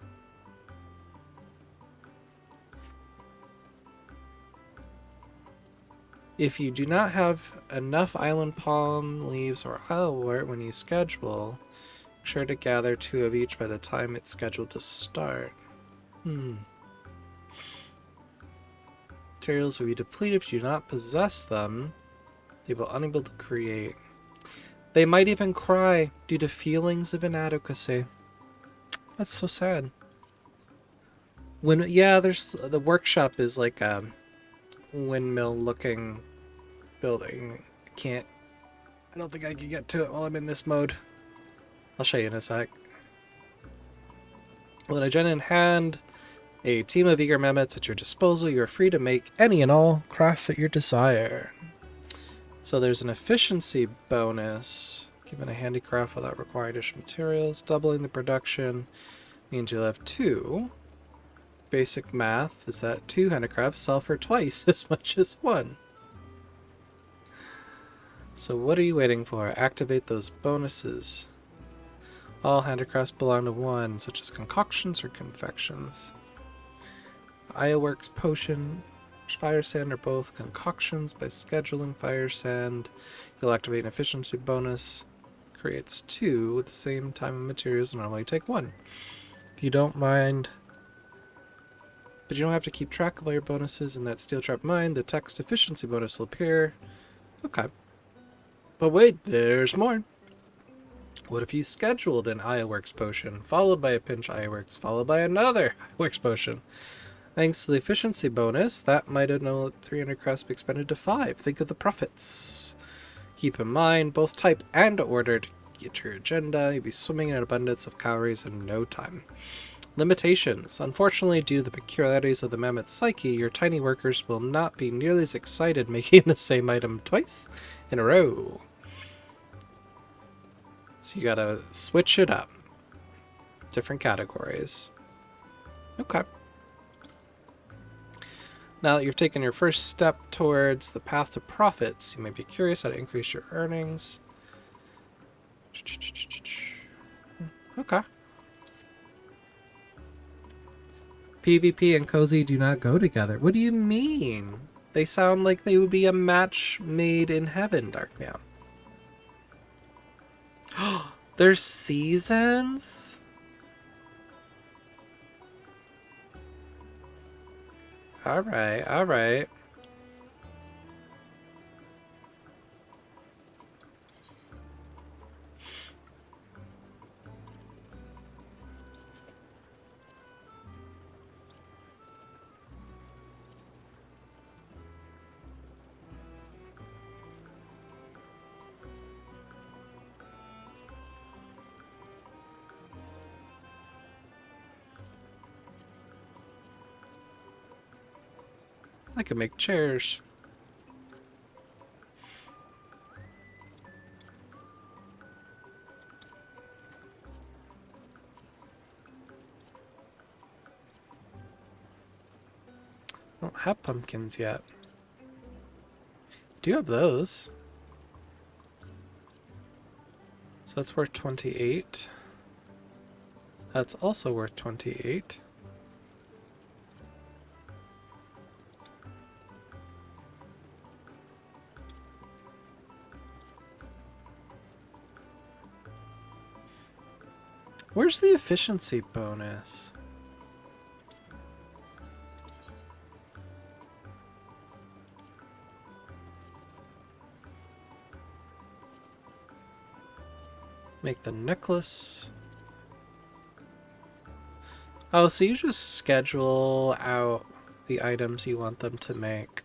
Speaker 1: If you do not have enough island palm leaves or islewort when you schedule, make sure to gather 2 of each by the time it's scheduled to start. Materials will be depleted if you do not possess them. They will be unable to create. They might even cry due to feelings of inadequacy. That's so sad. There's the workshop is like a windmill-looking building. I don't think I can get to it while I'm in this mode. I'll show you in a sec. With an agenda in hand, A team of eager mammoths at your disposal. You are free to make any and all crafts at your desire. So there's an efficiency bonus. Given a handicraft without requiring additional materials. Doubling the production means you'll have 2. Basic math is that 2 handicrafts sell for twice as much as 1. So what are you waiting for? Activate those bonuses. All handicrafts belong to 1, such as concoctions or confections. Ioworks potion, fire sand are both concoctions. By scheduling fire sand, you'll activate an efficiency bonus. Creates 2 with the same time and materials normally take 1. If you don't mind, but you don't have to keep track of all your bonuses in that steel trap mine, the text efficiency bonus will appear. Okay. But wait, there's more. What if you scheduled an Ioworks potion, followed by a pinch Ioworks, followed by another Ioworks potion? Thanks to the efficiency bonus, that might have known 300 crafts be expended to 5. Think of the profits. Keep in mind, both type and order to get your agenda. You'll be swimming in an abundance of calories in no time. Limitations. Unfortunately, due to the peculiarities of the mammoth psyche, your tiny workers will not be nearly as excited making the same item twice in a row. So you gotta switch it up. Different categories. Okay. Now that you've taken your first step towards the path to profits, you may be curious how to increase your earnings. Okay. PvP and cozy do not go together. What do you mean? They sound like they would be a match made in heaven, Darkmeow. There's seasons? Alright, alright. I could make chairs. I don't have pumpkins yet. Do you have those? So that's worth 28. That's also worth 28. Where's the efficiency bonus? Make the necklace. Oh, so you just schedule out the items you want them to make.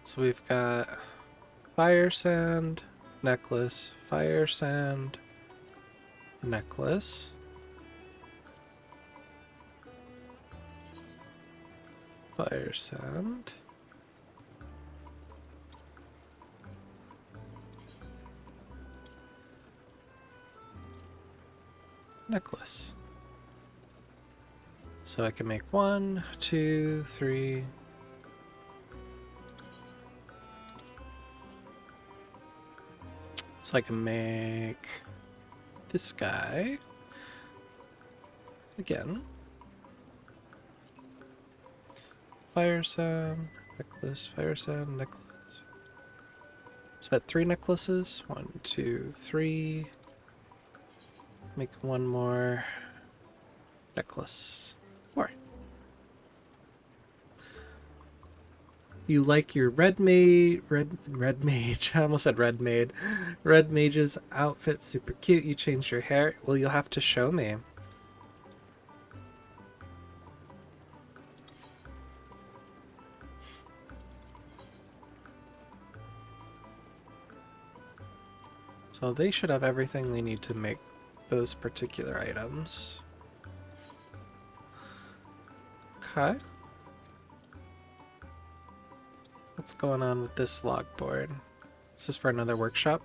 Speaker 1: So we've got fire sand, necklace, fire sand, necklace, fire sand, necklace. So I can make 1, 2, 3. So I can make this guy again. Fire sand, necklace, fire sand, necklace. Is that 3 necklaces? 1, 2, 3. Make 1 more necklace. 4. You like your red mage, I almost said red maid. Red mage's outfit, super cute. You changed your hair. Well, you'll have to show me. So they should have everything they need to make those particular items. Okay. What's going on with this log board? Is this for another workshop?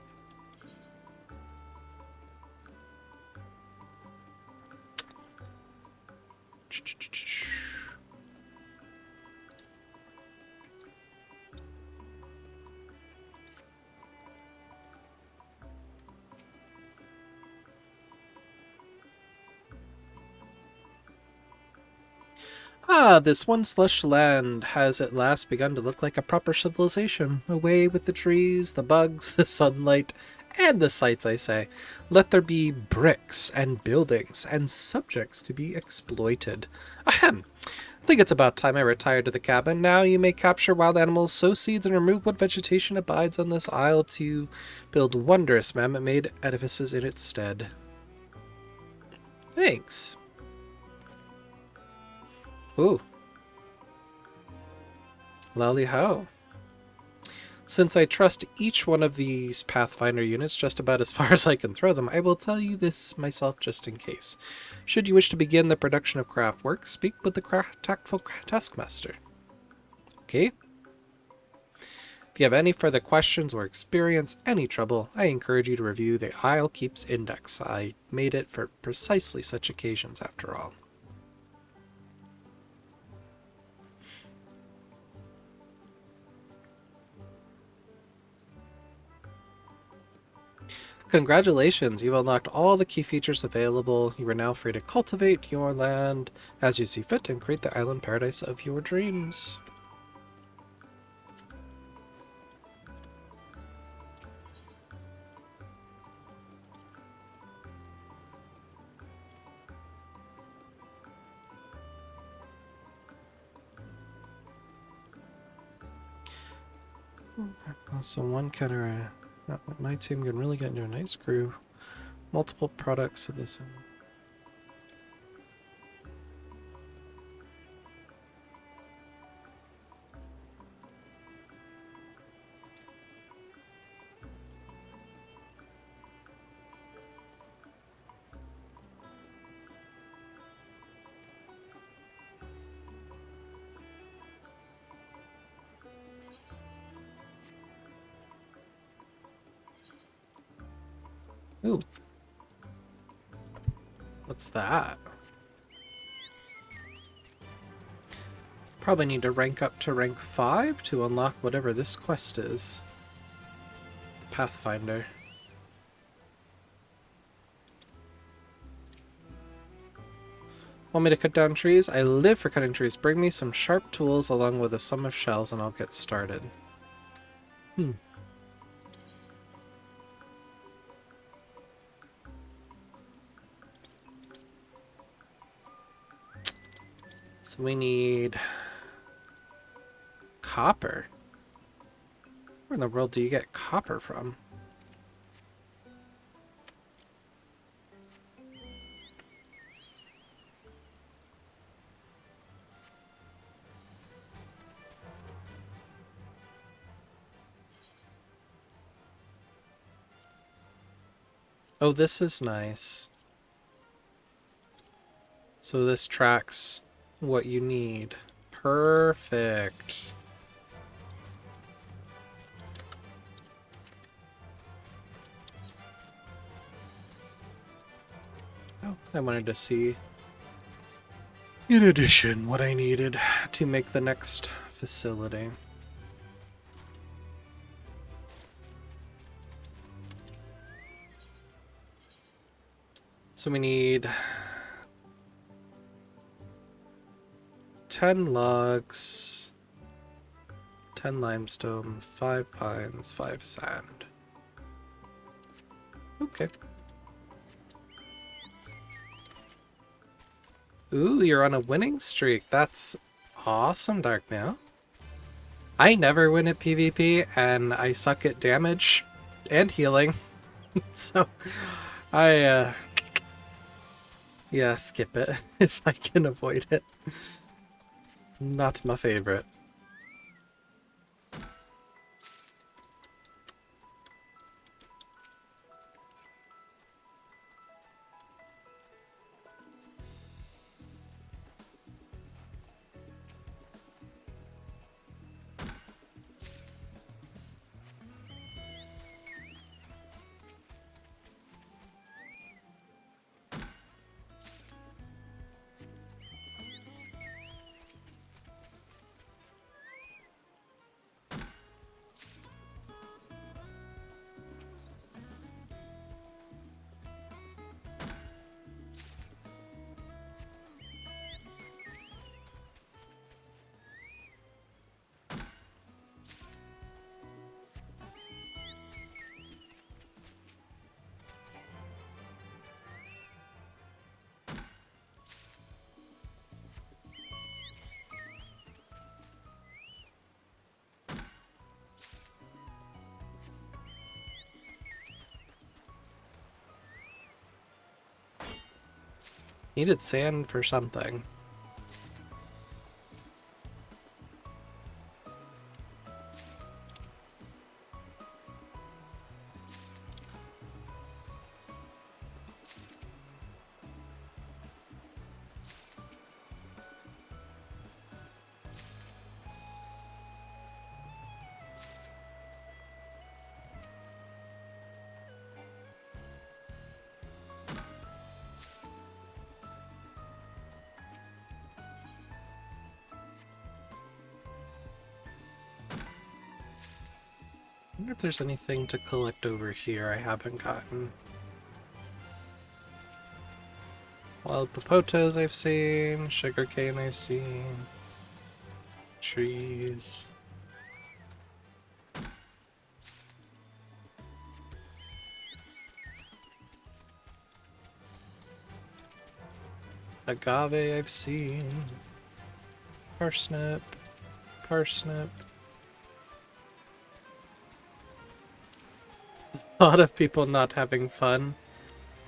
Speaker 1: Ah, this once lush land has at last begun to look like a proper civilization. Away with the trees, the bugs, the sunlight, and the sights, I say. Let there be bricks and buildings and subjects to be exploited. Ahem! I think it's about time I retired to the cabin. Now you may capture wild animals, sow seeds, and remove what vegetation abides on this isle to build wondrous mammoth-made edifices in its stead. Thanks. Ooh. Lally ho. Since I trust each one of these Pathfinder units just about as far as I can throw them, I will tell you this myself just in case. Should you wish to begin the production of craft work, speak with the tactful taskmaster. Okay? If you have any further questions or experience any trouble, I encourage you to review the Isle Keeps Index. I made it for precisely such occasions after all. Congratulations, you've unlocked all the key features available. You are now free to cultivate your land as you see fit and create the island paradise of your dreams. So one counter, my team can really get into a nice groove. Multiple products of this. Ooh. What's that? Probably need to rank up to rank 5 to unlock whatever this quest is. Pathfinder. Want me to cut down trees? I live for cutting trees. Bring me some sharp tools along with a sum of shells and I'll get started. So we need copper. Where in the world do you get copper from? Oh, this is nice. So this tracks what you need. Perfect. Oh, I wanted to see, in addition, what I needed to make the next facility. So we need 10 logs, 10 limestone, 5 pines, 5 sand. Okay. Ooh, you're on a winning streak. That's awesome, Dark Meow. I never win at PvP, and I suck at damage and healing. So, yeah, skip it if I can avoid it. Not my favorite. Needed sand for something. I wonder if there's anything to collect over here I haven't gotten. Wild papotas I've seen, sugarcane I've seen, trees. Agave I've seen. Parsnip, parsnip. The thought of people not having fun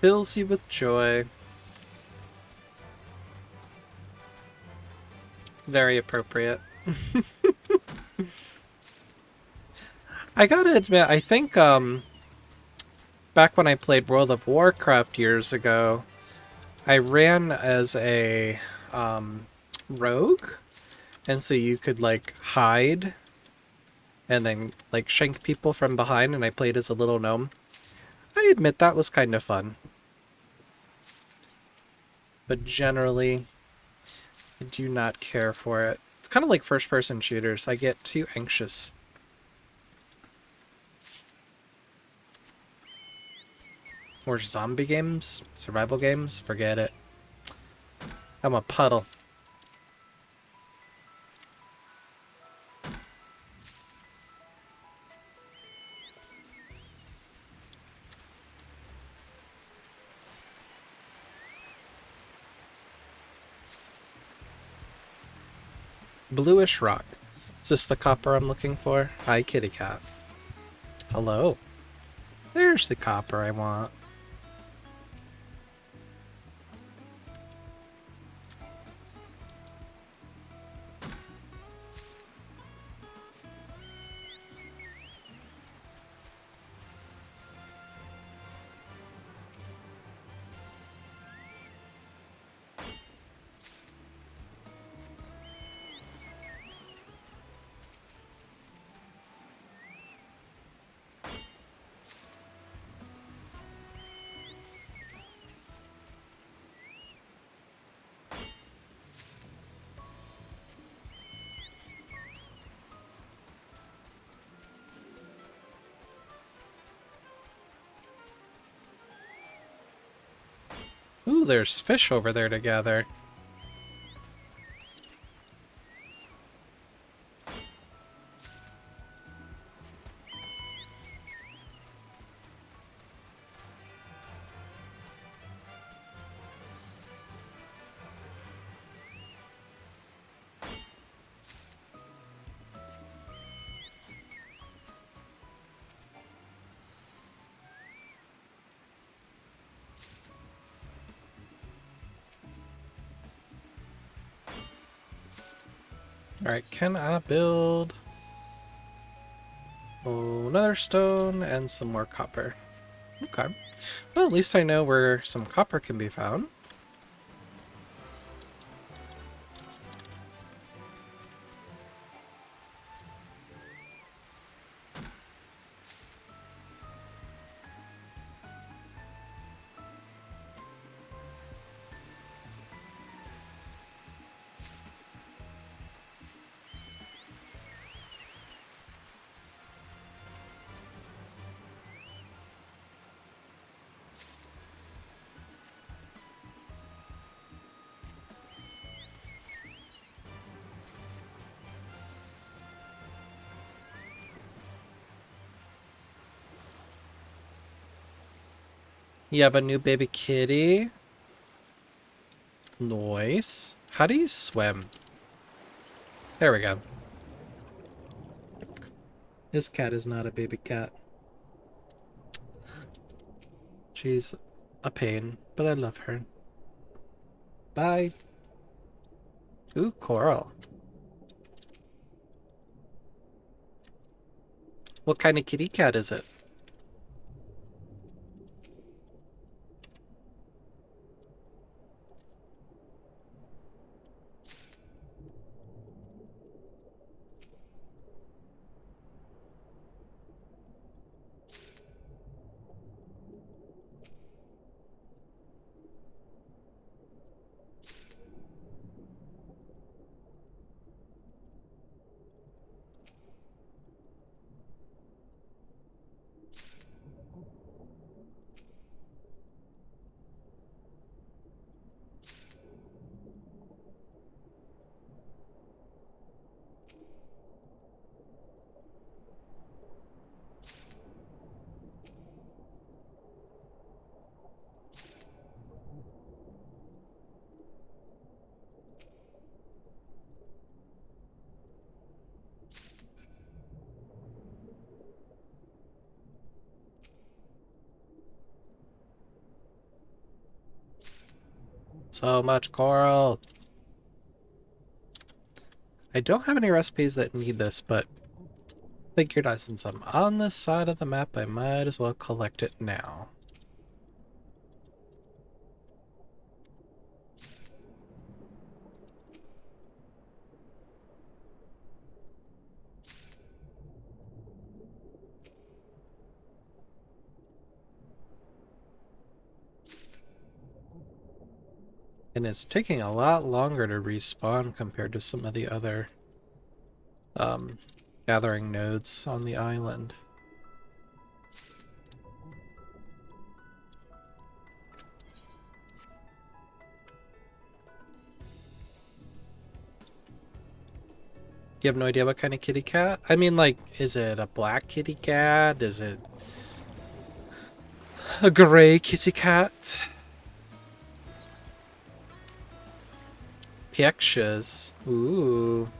Speaker 1: fills you with joy. Very appropriate. I gotta admit, I think, back when I played World of Warcraft years ago, I ran as a, rogue, and so you could, like, hide and then, like, shank people from behind, and I played as a little gnome. I admit that was kind of fun. But generally, I do not care for it. It's kind of like first-person shooters. I get too anxious. Or zombie games? Survival games? Forget it. I'm a puddle. Bluish rock. Is this the copper I'm looking for? Hi, kitty cat. Hello. There's the copper I want. Ooh, there's fish over there together. Alright, can I build another stone and some more copper? Okay. Well, at least I know where some copper can be found. You have a new baby kitty. Nice. How do you swim? There we go. This cat is not a baby cat. She's a pain, but I love her. Bye. Ooh, coral. What kind of kitty cat is it? So much coral. I don't have any recipes that need this, but figured out since I'm on this side of the map, I might as well collect it now. And it's taking a lot longer to respawn compared to some of the other gathering nodes on the island. You have no idea what kind of kitty cat? I mean, like, is it a black kitty cat? Is it a gray kitty cat? Piexas. Ooh.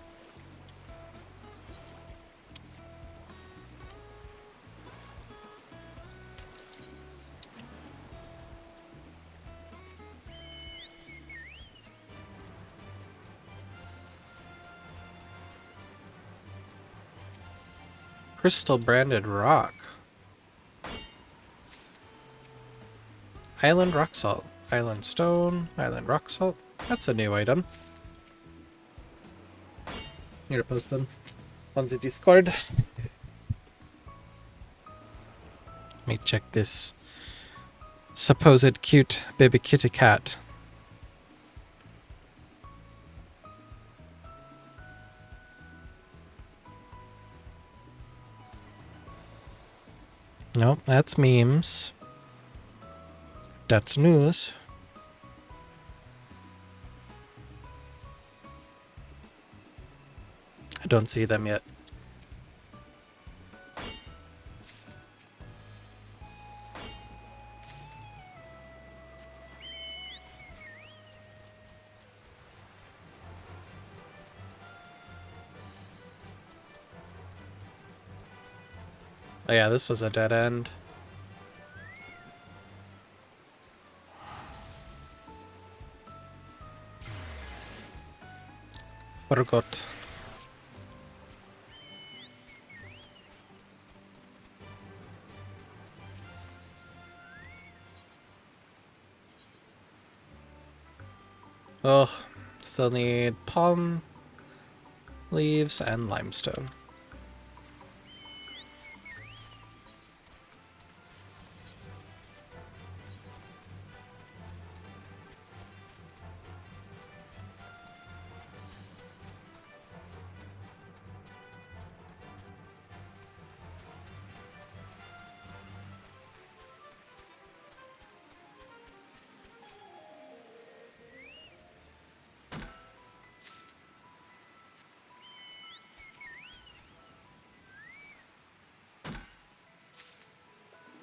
Speaker 1: Crystal branded rock. Island rock salt. Island stone. Island rock salt. That's a new item. I'm gonna post them on the Discord. Let me check this supposed cute baby kitty cat. Nope, that's memes. That's news. I don't see them yet. Oh yeah, this was a dead end. Forgot. Oh, still need palm leaves and limestone.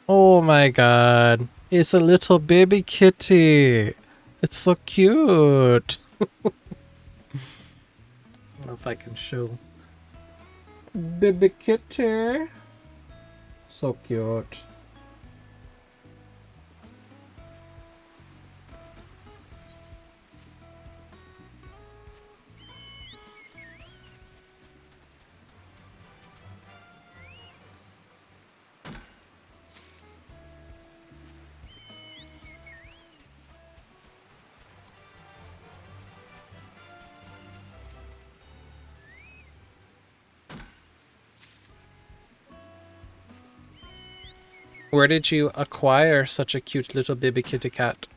Speaker 1: Oh my god. It's a little baby kitty. It's so cute. I don't know if I can show. Baby kitty. So cute. Where did you acquire such a cute little baby kitty cat?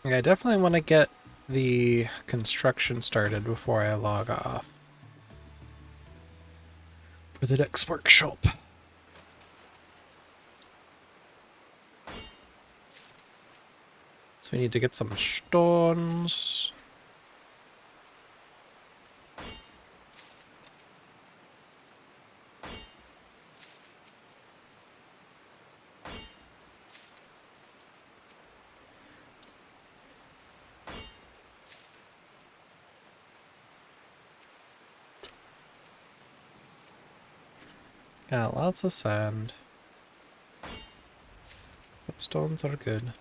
Speaker 1: Yeah, I definitely want to get the construction started before I log off for the next workshop. So we need to get some stones. Got lots of sand. But stones are good.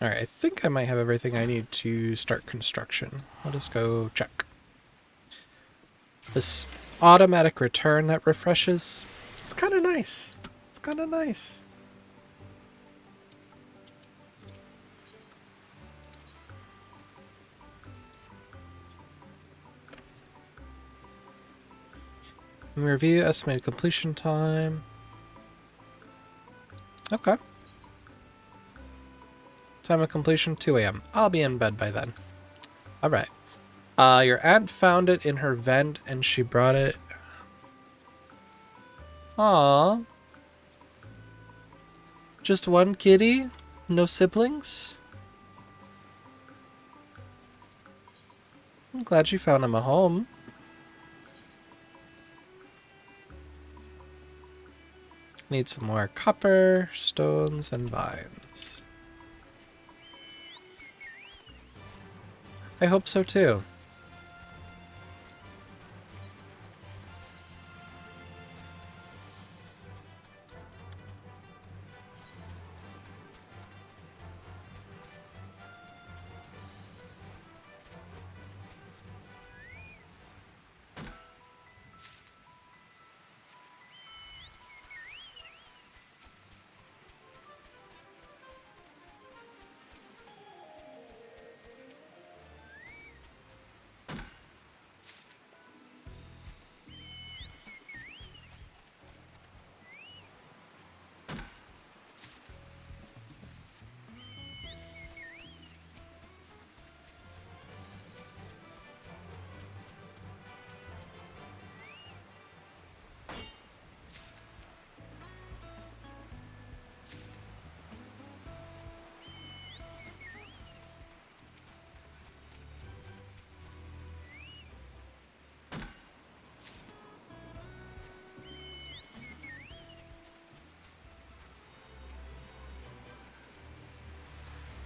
Speaker 1: Alright, I think I might have everything I need to start construction. Let us go check. This automatic return that refreshes, it's kind of nice. It's kind of nice. Review estimated completion time. Okay. Time of completion 2 a.m. I'll be in bed by then. Alright. Your aunt found it in her vent and she brought it. Aww. Just one kitty? No siblings? I'm glad you found him a home. Need some more copper, stones, and vines. I hope so too.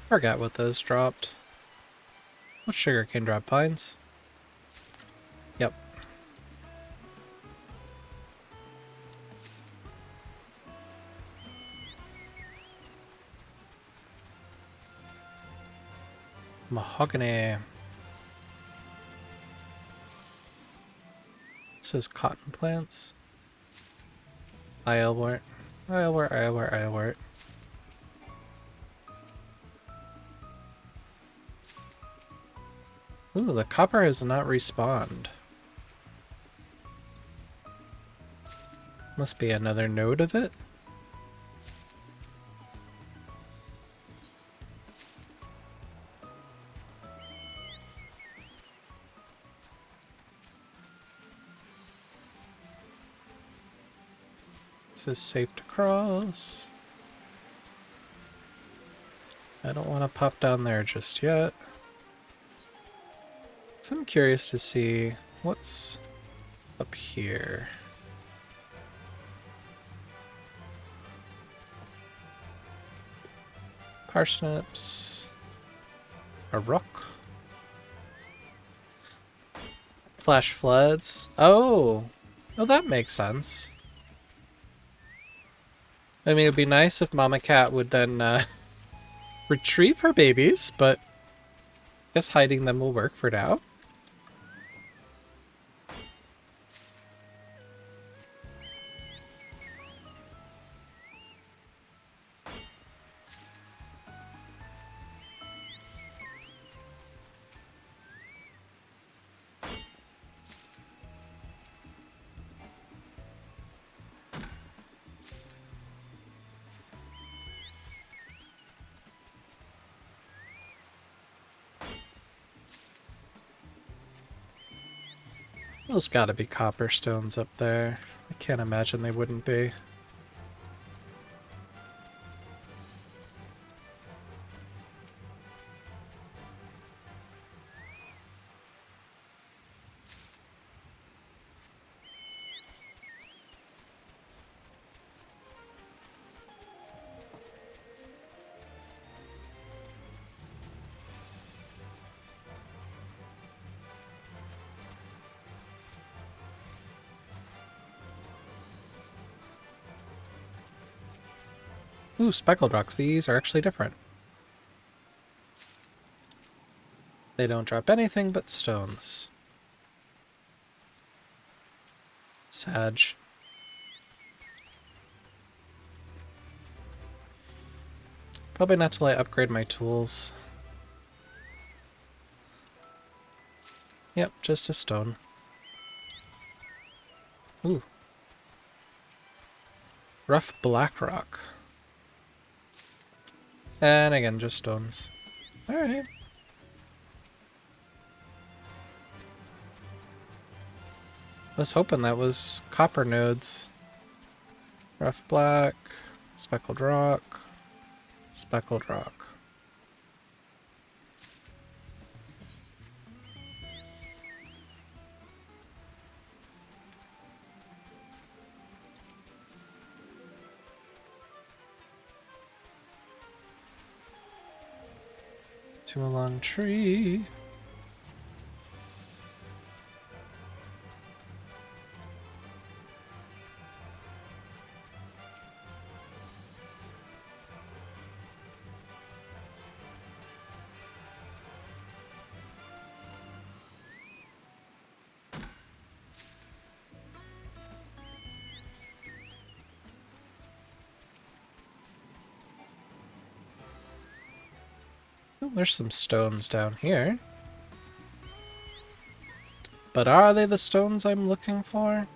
Speaker 1: Forgot what those dropped. What sugarcane drop pines? Yep. Mahogany. This is cotton plants. Islewort. Islewort, Islewort, Islewort. Ooh, the copper has not respawned. Must be another node of it. This is safe to cross. I don't want to pop down there just yet. So I'm curious to see what's up here. Parsnips. A rook. Flash floods. Oh! Oh, that makes sense. I mean, it would be nice if Mama Cat would then retrieve her babies, but I guess hiding them will work for now. There's gotta be copper stones up there. I can't imagine they wouldn't be. Ooh, speckled rocks. These are actually different. They don't drop anything but stones. Sag. Probably not till I upgrade my tools. Yep, just a stone. Ooh. Rough black rock. And again, just stones. Alright. I was hoping that was copper nodes. Rough black, speckled rock, speckled rock. To a long tree. Oh, there's some stones down here. But are they the stones I'm looking for?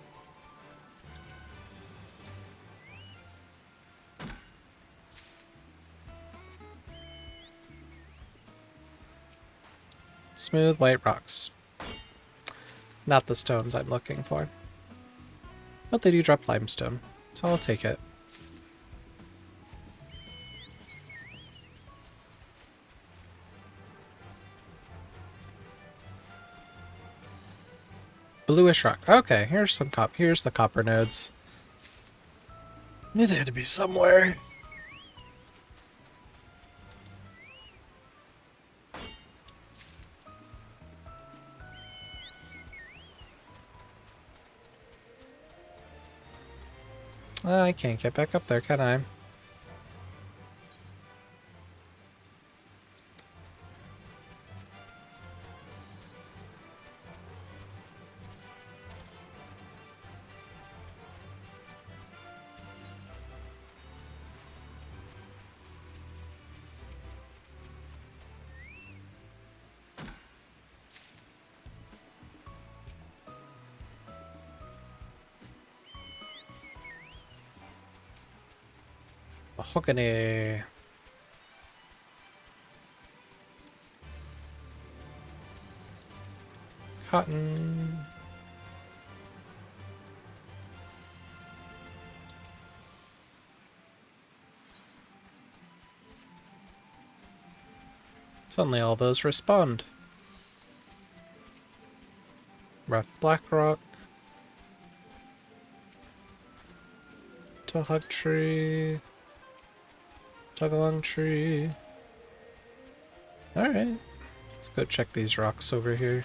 Speaker 1: Smooth white rocks. Not the stones I'm looking for. But they do drop limestone, so I'll take it. Bluish rock. Okay, here's some here's the copper nodes. Knew they had to be somewhere. I can't get back up there, can I? Mahogany. Cotton. Suddenly all those respond. Rough black rock. Tug tree. Tug-along tree. Alright. Let's go check these rocks over here.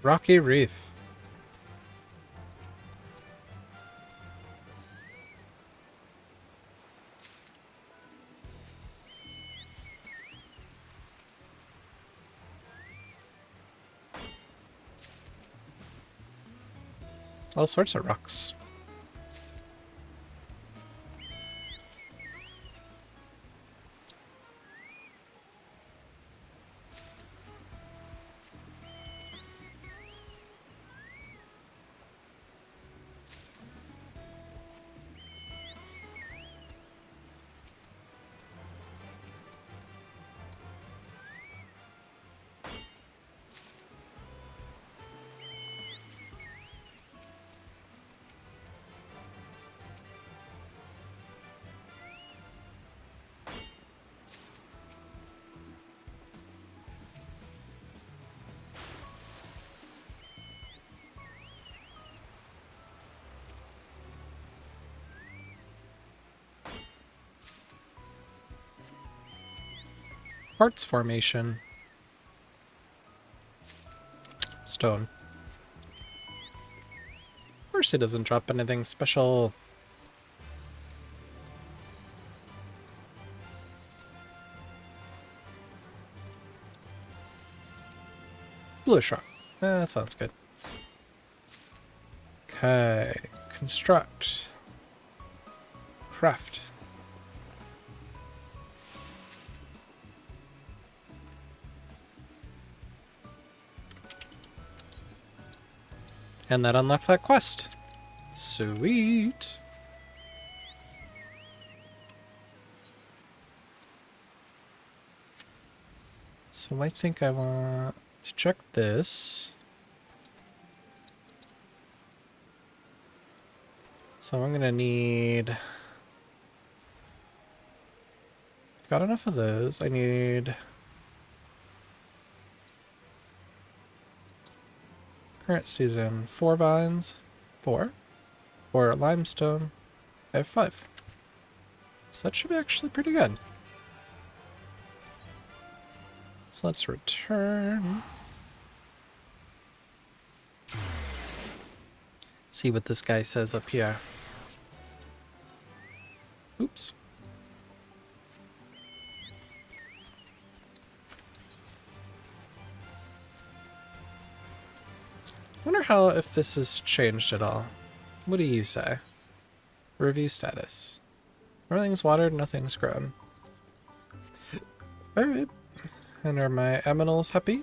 Speaker 1: Rocky Reef. All sorts of rocks. Quartz formation. Stone. Of course it doesn't drop anything special. Bluish rock. That sounds good. Okay. Construct. Craft. And that unlocked that quest. Sweet. So I think I want to check this. So I'm gonna need... Got enough of those. I need... Current season, 4 vines. 4? 4 limestone. I have 5. So that should be actually pretty good. So let's return. See what this guy says up here. Oops. Wonder how if this has changed at all. What do you say? Review status. Everything's watered, nothing's grown. Alright. And are my aminals happy?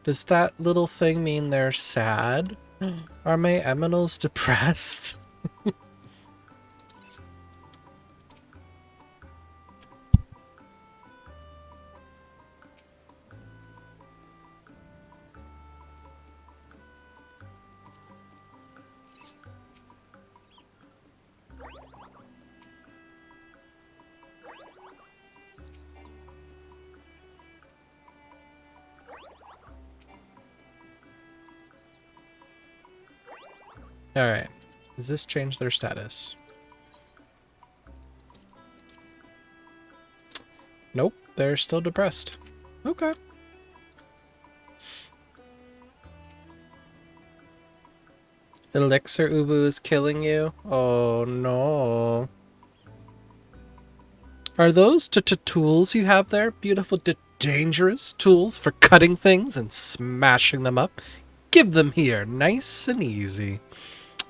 Speaker 1: Does that little thing mean they're sad? Are my aminals depressed? Alright. Does this change their status? Nope, they're still depressed. Okay. Elixir Ubu is killing you? Oh no. Are those tools you have there? Beautiful, dangerous tools for cutting things and smashing them up? Give them here, nice and easy.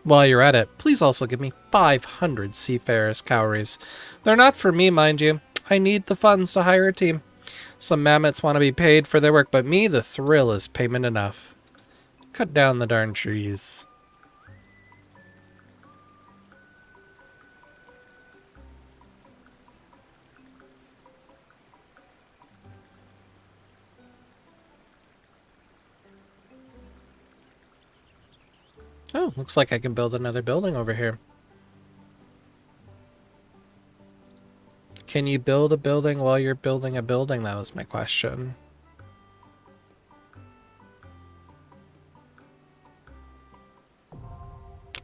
Speaker 1: While you're at it, please also give me 500 seafarers' cowries. They're not for me, mind you. I need the funds to hire a team. Some mammoths want to be paid for their work, but me, the thrill is payment enough. Cut down the darn trees. Oh, looks like I can build another building over here. Can you build a building while you're building a building? That was my question.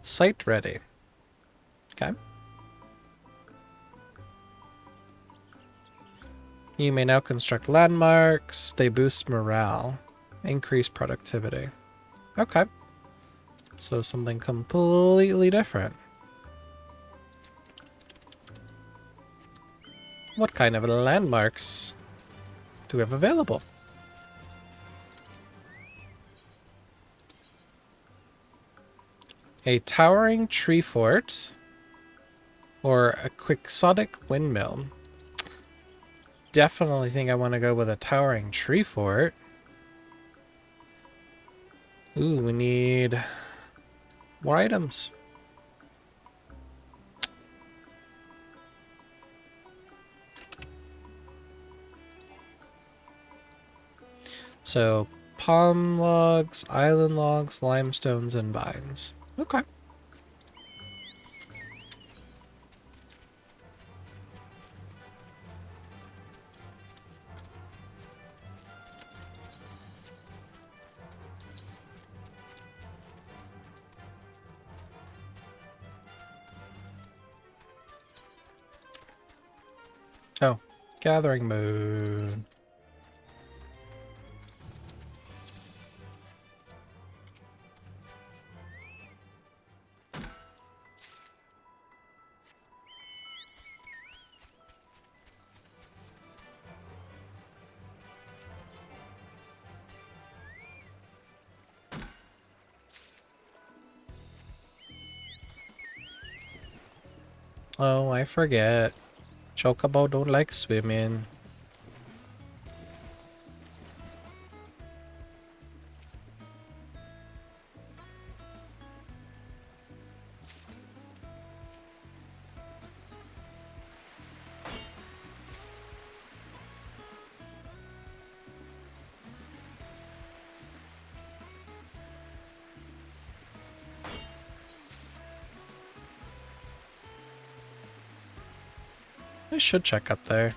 Speaker 1: Site ready. Okay. You may now construct landmarks. They boost morale. Increase productivity. Okay. So something completely different. What kind of landmarks do we have available? A towering tree fort or a quixotic windmill. Definitely think I want to go with a towering tree fort. Ooh, we need more items. So, palm logs, island logs, limestones, and vines. Okay. Oh, gathering mode. Oh, I forget. Chocobo don't like swimming. I should check up there.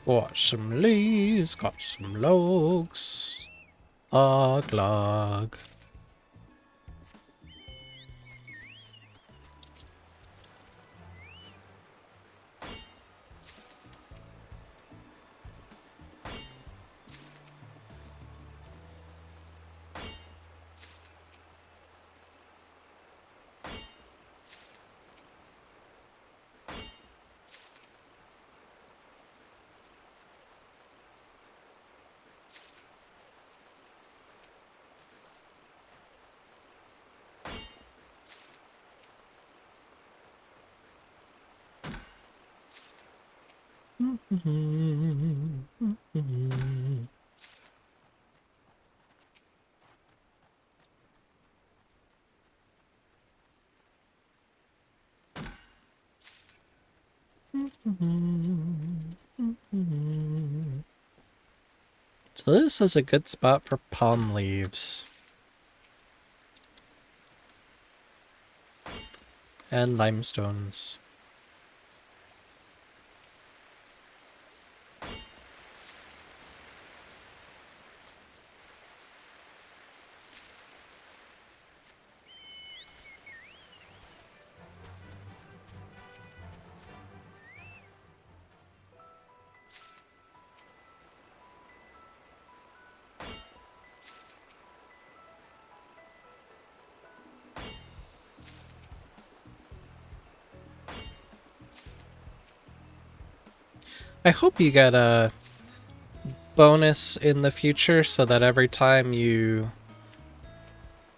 Speaker 1: Got some leaves, got some logs. Log, log. So this is a good spot for palm leaves. And limestones. I hope you get a bonus in the future so that every time you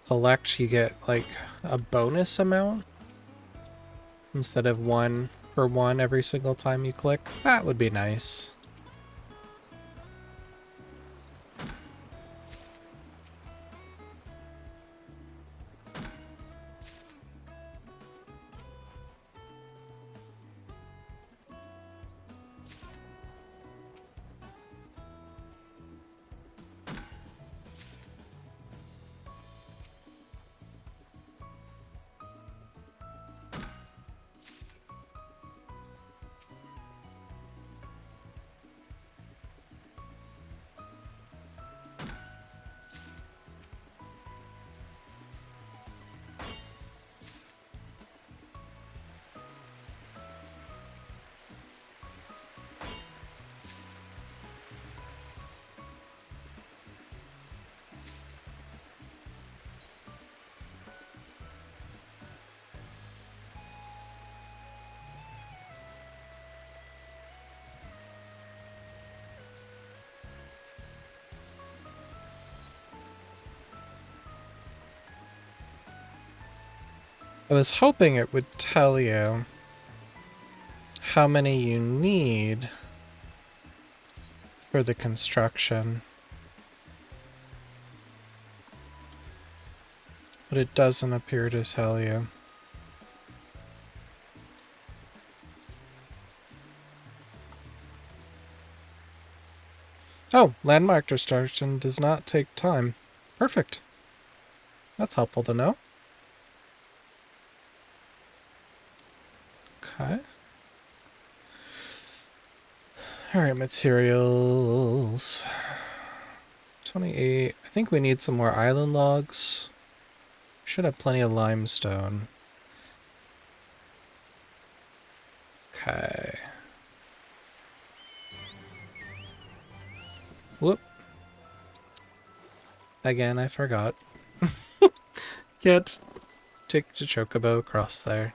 Speaker 1: collect, you get like a bonus amount instead of 1 for 1 every single time you click. That would be nice. I was hoping it would tell you how many you need for the construction, but it doesn't appear to tell you. Oh, landmark destruction does not take time. Perfect. That's helpful to know. Okay. Alright, materials. 28. I think we need some more island logs. Should have plenty of limestone. Okay. Whoop. Again, I forgot. Can't take the chocobo across there.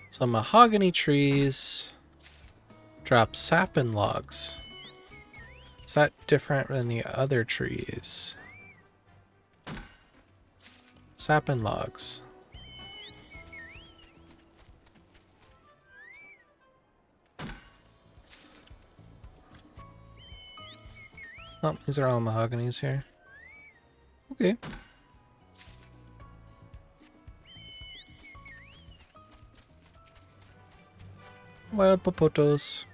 Speaker 1: So mahogany trees drop sapling logs. Is that different than the other trees? Sapling logs. Oh, these are all mahoganies here. Okay. Wild popotos.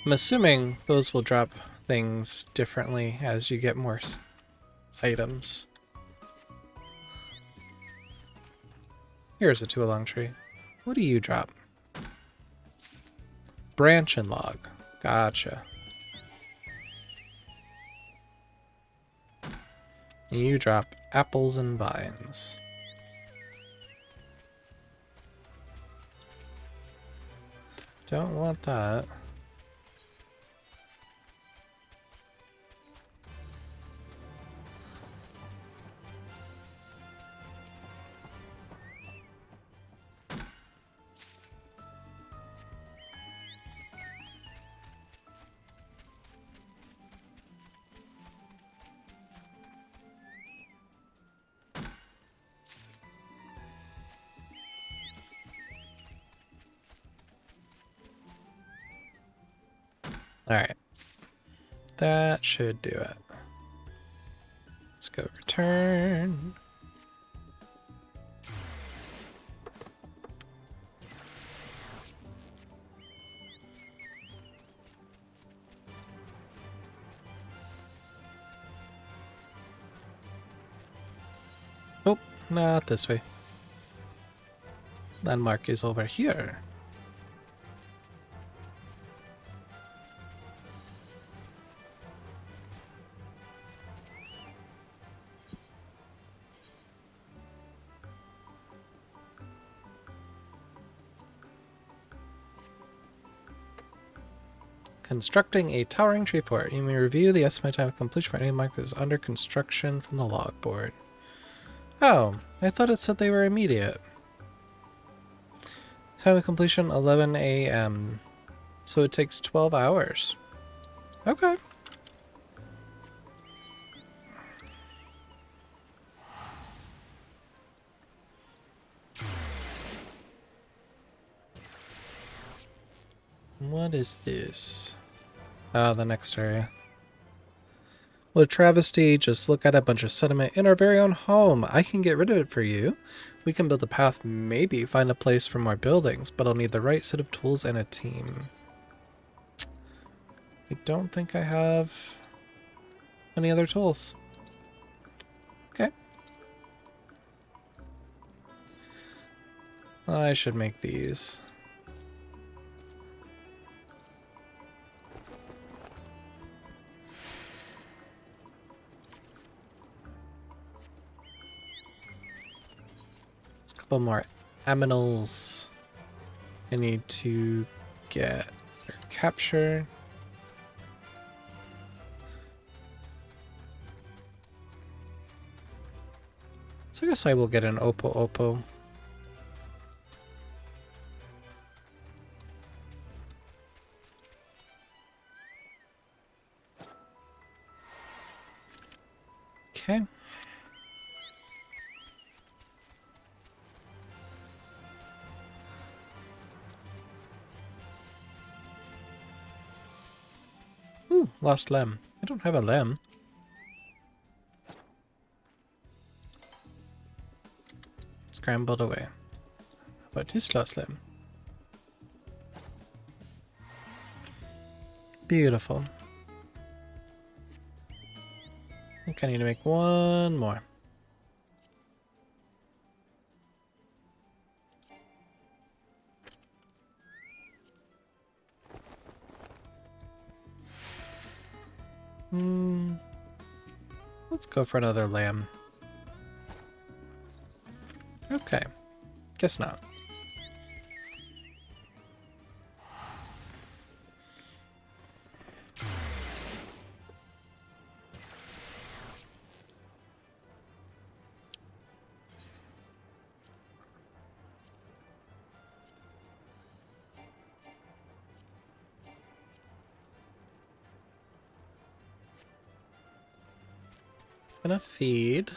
Speaker 1: I'm assuming those will drop things differently as you get more items. Here's a tualong tree. What do you drop? Branch and log. Gotcha. And you drop apples and vines. Don't want that. That should do it. Let's go return. Oh, not this way. Landmark is over here. Constructing a towering tree fort. You may review the estimated time of completion for any mark that is under construction from the logboard. Oh, I thought it said they were immediate. Time of completion 11 a.m. So it takes 12 hours. Okay. What is this? Ah, the next area. What a travesty. Just look at a bunch of sediment in our very own home. I can get rid of it for you. We can build a path, maybe find a place for more buildings, but I'll need the right set of tools and a team. I don't think I have any other tools. Okay. I should make these. Couple more aminals. I need to get or capture. So I guess I will get an Oppo. Okay. Ooh, lost limb. I don't have a limb. Scrambled away. What is lost limb? Beautiful. I think I need to make one more. Let's go for another lamb. Okay. Guess not. Gonna feed.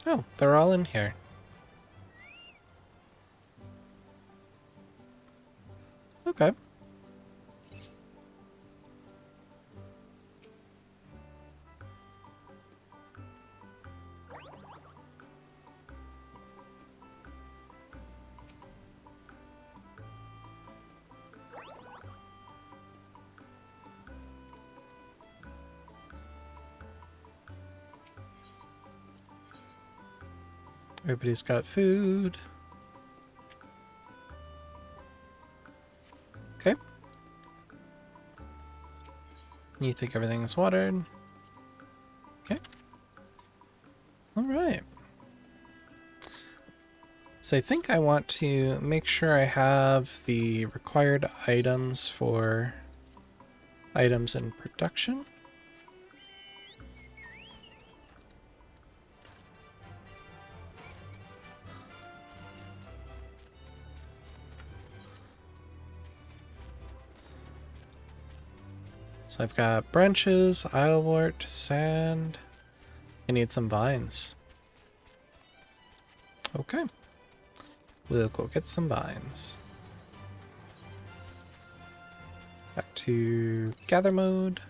Speaker 1: Oh, they're all in here. Okay. Everybody's got food. Okay. You think everything's watered? Okay. All right. So I think I want to make sure I have the required items for items in production. So I've got branches, islewort, sand. I need some vines. Okay. We'll go get some vines. Back to gather mode.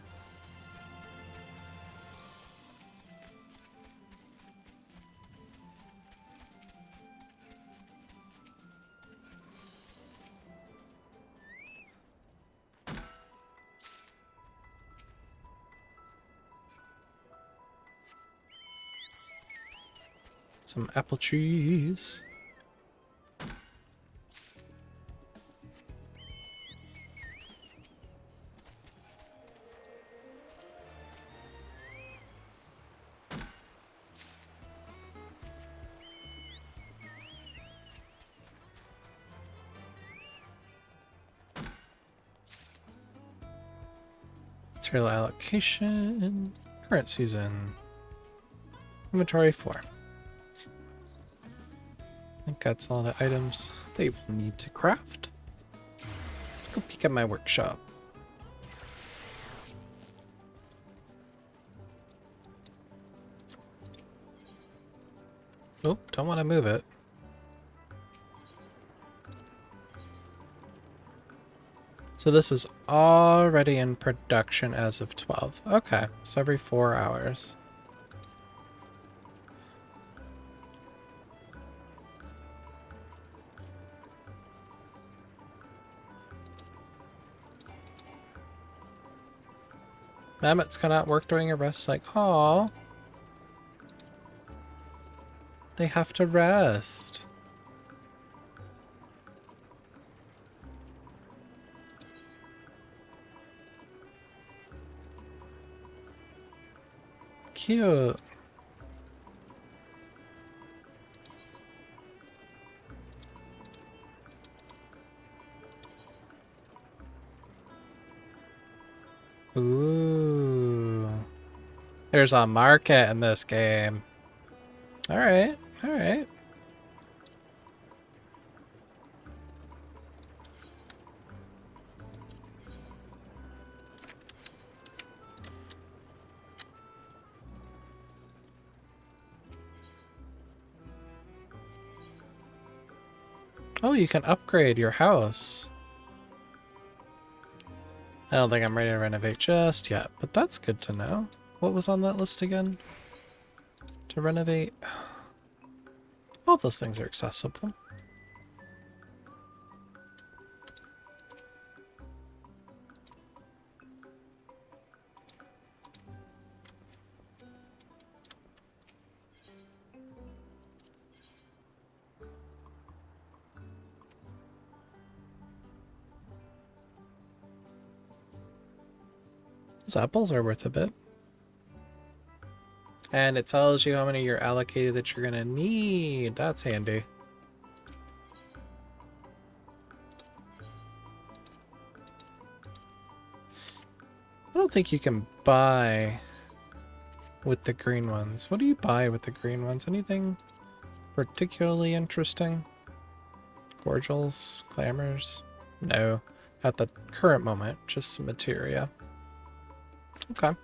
Speaker 1: Some apple trees. Material allocation. Current season. Inventory 4. I think that's all the items they will need to craft. Let's go peek at my workshop. Oh, don't want to move it. So this is already in production as of 12. Okay, so every 4 hours. Mammoths cannot work during a rest cycle. Aww. They have to rest. Cute. Ooh. There's a market in this game. Alright, alright. Oh, you can upgrade your house. I don't think I'm ready to renovate just yet, but that's good to know. What was on that list again? To renovate? All those things are accessible. Those apples are worth a bit. And it tells you how many you're allocated that you're gonna need. That's handy. I don't think you can buy with the green ones. What do you buy with the green ones? Anything particularly interesting? Cordials? Glamours? No. At the current moment, just some materia. Okay.